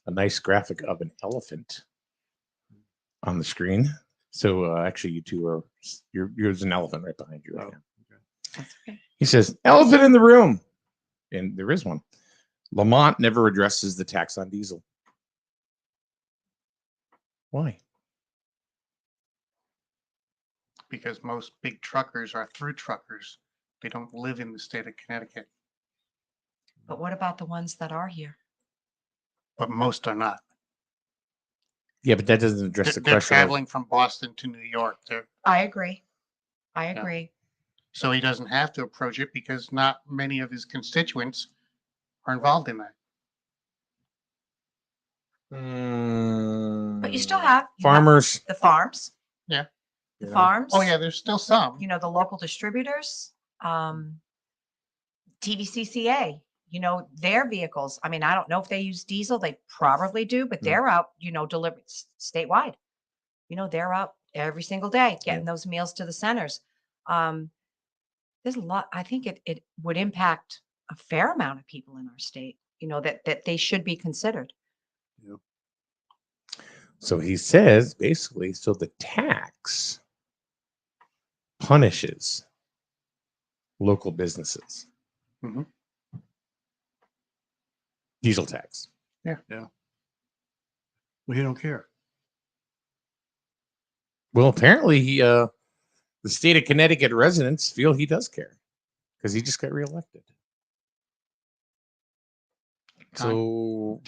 nice graphic of an elephant on the screen. So actually, you two are there's an elephant right behind you right now. That's okay. He says, "Elephant in the room," and there is one. Lamont never addresses the tax on diesel. Why? Because most big truckers are through truckers. They don't live in the state of Connecticut, But what about the ones that are here? but most are not. Yeah, but that doesn't address the They're question. Of, traveling from Boston to New York. I agree. I agree. So he doesn't have to approach it because not many of his constituents are involved in that. But you still have farmers. the farms. Yeah. The farms. Oh, yeah, there's still some. The local distributors, TVCCA, their vehicles. I mean, I don't know if they use diesel. They probably do, but they're out, delivering statewide. They're out every single day getting those meals to the centers. There's a lot. I think it would impact a fair amount of people in our state, that they should be considered. Yeah. So he says basically, so the tax punishes local businesses. Mm-hmm. Diesel tax. Yeah. Well, you don't care. Well, apparently, the state of Connecticut residents feel he does care because he just got reelected. So,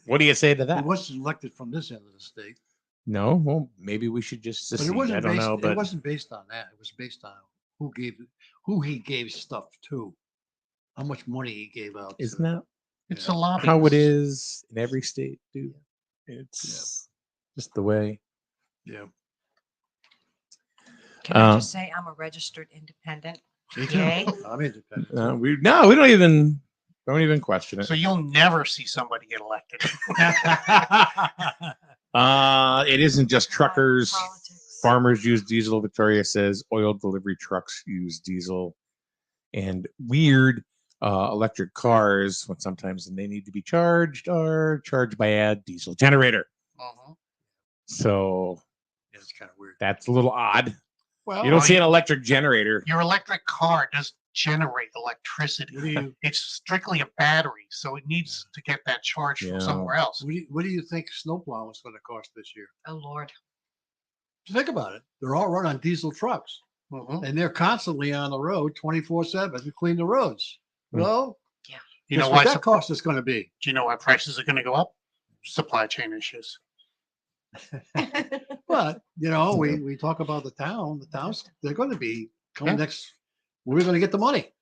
what do you say to that? He wasn't elected from this end of the state. No, well, maybe we should just But secede. it wasn't I don't know, but it wasn't based on that. It was based on who he gave stuff to, how much money he gave out. Isn't that It's a lobby. how it is in every state, dude? It's just the way. Yeah. Can I just say I'm a registered independent? Me too. Yay. I'm independent. We don't even question it. So you'll never see somebody get elected. It isn't just truckers. Farmers use diesel. Victoria says oil delivery trucks use diesel, and weird electric cars, when sometimes they need to be charged, are charged by a diesel generator. So it's kind of weird. That's a little odd. Well, you don't see an electric generator. Your electric car generate electricity. It's strictly a battery, so it needs to get that charge Yeah. from somewhere else. What do you think snowplow is going to cost this year? Oh, Lord. Think about it. They're all run on diesel trucks, and they're constantly on the road 24/7 to clean the roads. Well, yeah. You know what why that cost is going to be? Do you know why prices are going to go up? Supply chain issues. But we talk about the town. The towns, they're going to be coming next. Where are we going to get the money?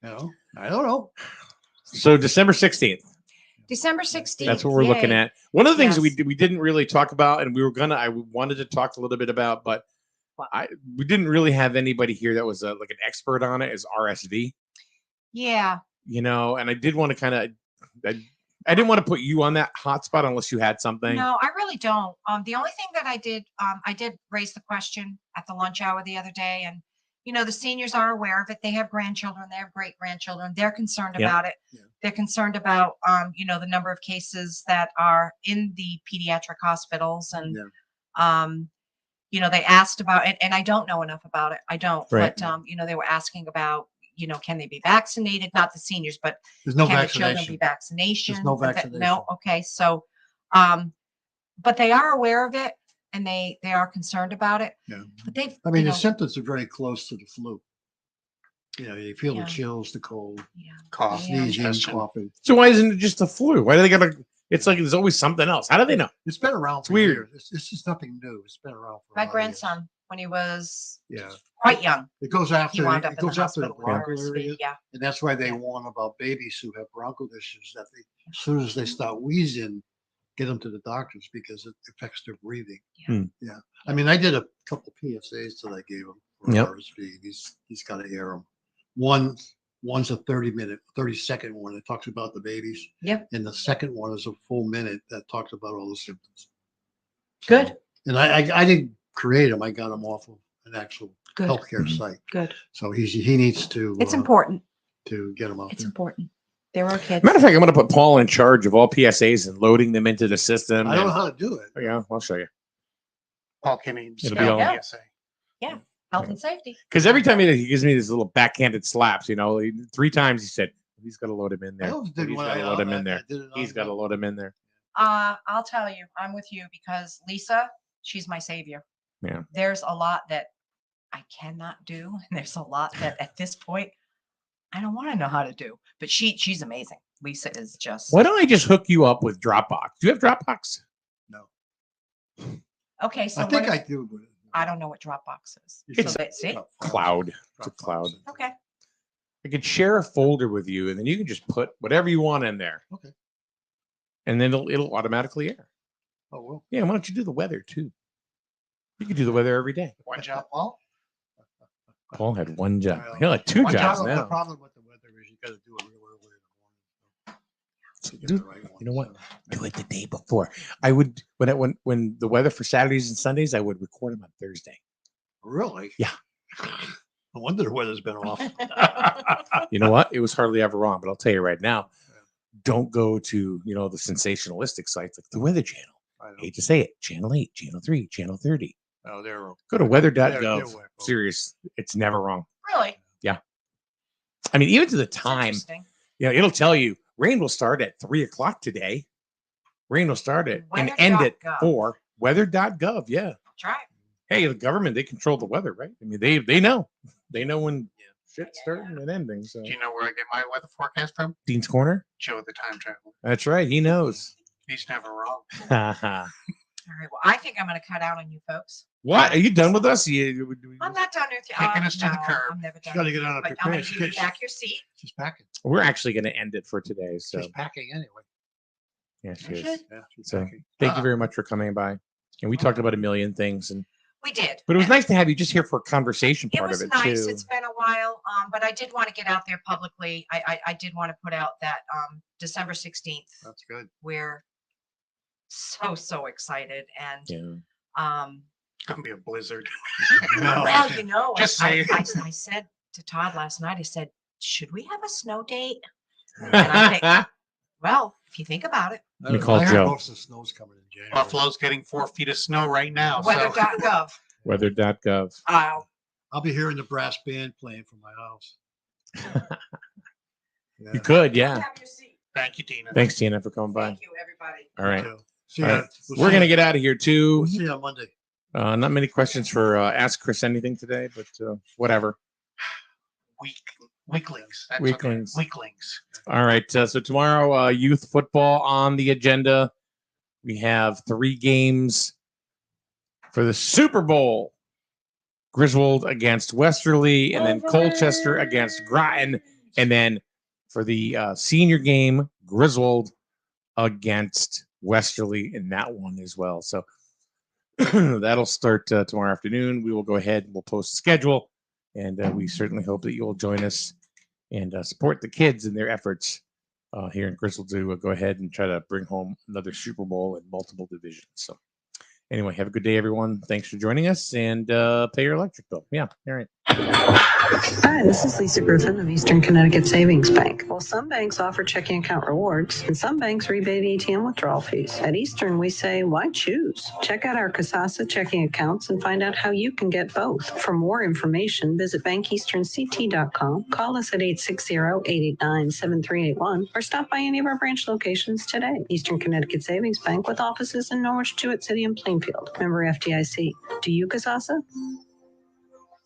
I don't know. So December 16th. December 16th. That's what we're looking at. One of the things Yes. we didn't really talk about, and I wanted to talk a little bit about, but we didn't really have anybody here that was like an expert on it, is RSV. Yeah. And I did want to kind of, I didn't want to put you on that hot spot unless you had something. No, I really don't. The only thing that I did raise the question at the lunch hour the other day, and the seniors are aware of it. They have grandchildren, they have great grandchildren. They're concerned about it. Yeah. They're concerned about the number of cases that are in the pediatric hospitals, and they asked about it, and I don't know enough about it. I don't, right. But they were asking about can they be vaccinated? Not the seniors, but there's no can vaccination. The children be vaccinated? There's no vaccination. No. Okay. So, but they are aware of it, and they are concerned about it. Yeah. But they've. The symptoms are very close to the flu. You feel the chills, the cold, cough, sneezing, coughing. So why isn't it just the flu? Why do they gotta? It's like there's always something else. How do they know? It's been around. For weird. Years. It's just nothing new. It's been around for. My grandson, when he was Yeah. quite young. It goes after He wound up it in goes the after the hospital with bronchial RSV, area. yeah. And that's why they warn about babies who have bronchial issues that as soon as they start wheezing, get them to the doctors because it affects their breathing. Yeah. I mean, I did a couple PSAs that I gave him for RSV. He's got to hear them. One's a 30-second one that talks about the babies. Yep. And the second one is a full minute that talks about all the symptoms. Good. And I didn't create them. I got them off of an actual Good. healthcare site. Good. So he needs to. It's important. To get them out. It's important. They're our kids. Matter of fact, I'm going to put Paul in charge of all PSAs and loading them into the system. I don't know how to do it. Oh, yeah, I'll show you. Paul Kinney, It'll be all PSA. Yeah. Health and safety. Because every time he gives me these little backhanded slaps, 3 times he said, he's got to load him in there. He's got to load him in there. He's got to load him in there. I'll tell you, I'm with you because Lisa, she's my savior. Yeah. There's a lot that I cannot do, and there's a lot that at this point I don't want to know how to do. But she's amazing. Lisa is just. Why don't I just hook you up with Dropbox? Do you have Dropbox? No. Okay, so I think I do. But I don't know what Dropbox is. It's a cloud. It's a cloud. Okay. I could share a folder with you, and then you can just put whatever you want in there. Okay. And then it'll automatically air. Oh well. Yeah. Why don't you do the weather too? You could do the weather every day. One job, Paul. Paul had one job. He had 2 jobs now. The problem with the weather is you got to do it real early in the morning. So You know what? Do it the day before. I would when the weather for Saturdays and Sundays, I would record them on Thursday. Really? Yeah. No wonder the weather's been off. You know what? It was hardly ever wrong, but I'll tell you right now, don't go to the sensationalistic sites like the Weather Channel. I hate to say it. Channel 8, Channel 3, Channel 30. Oh, they're Go to weather.gov. they're Serious. It's never wrong. Really? Yeah. I mean, even to the time, it'll tell you rain will start at 3:00 today. Rain will start at and end at 4. Weather.gov. Yeah. That's right. Hey, the government, they control the weather, right? I mean, they know. They know when shit's starting and ending. So Do you know where I get my weather forecast from? Dean's Corner? Joe the Time Traveler. That's right. He knows. He's never wrong. All right. Well, I think I'm going to cut out on you folks. What? Are you done with us? I'm not done with you. Taking us to the curb. I'm never done. Got to get out of But your I'm going pants. to give you back your seat. She's packing. We're actually going to end it for today. So She's packing anyway. yeah, she is. Yeah, she's So packing. thank you very much for coming by. And we talked about a million things, and We did. but it was nice to have you just here for a conversation It part was of it nice. too. It's been a while, but I did want to get out there publicly. I did want to put out that December 16th. That's good. We're so excited, and Yeah. Gonna be a blizzard. well, Just I said to Todd last night, I said, should we have a snow date? And I think, well, if you think about it, Let me call I heard Joe. most of the snow's coming in January. Buffalo's getting 4 feet of snow right now. So weather.gov. Weather.gov. I'll be hearing the brass band playing from my house. You could, yeah. Thank you, Tina. Thanks, Tina, for coming by. Thank you, everybody. All right. See All ya. right. We'll We're see going to ya. get out of here, too. We'll see you on Monday. Not many questions for Ask Chris Anything today, but whatever. Weaklings. That's Weaklings. Okay. Weaklings. All right. So tomorrow, youth football on the agenda. We have 3 games for the Super Bowl. Griswold against Westerly, and then Colchester against Groton. And then for the senior game, Griswold against Westerly in that one as well. So that'll start tomorrow afternoon. We will go ahead and we'll post the schedule. And we certainly hope that you'll join us and support the kids in their efforts here in Griswold to go ahead and try to bring home another Super Bowl in multiple divisions. So anyway, have a good day, everyone. Thanks for joining us, and pay your electric bill. Yeah, all right. Hi, this is Lisa Griffin of Eastern Connecticut Savings Bank. Well, some banks offer checking account rewards, and some banks rebate ATM withdrawal fees. At Eastern, we say, why choose? Check out our Kasasa checking accounts and find out how you can get both. For more information, visit bankeasternct.com, call us at 860-889-7381, or stop by any of our branch locations today. Eastern Connecticut Savings Bank with offices in Norwich, Jewett City, and Plainfield. Member FDIC. Do you, Kasasa?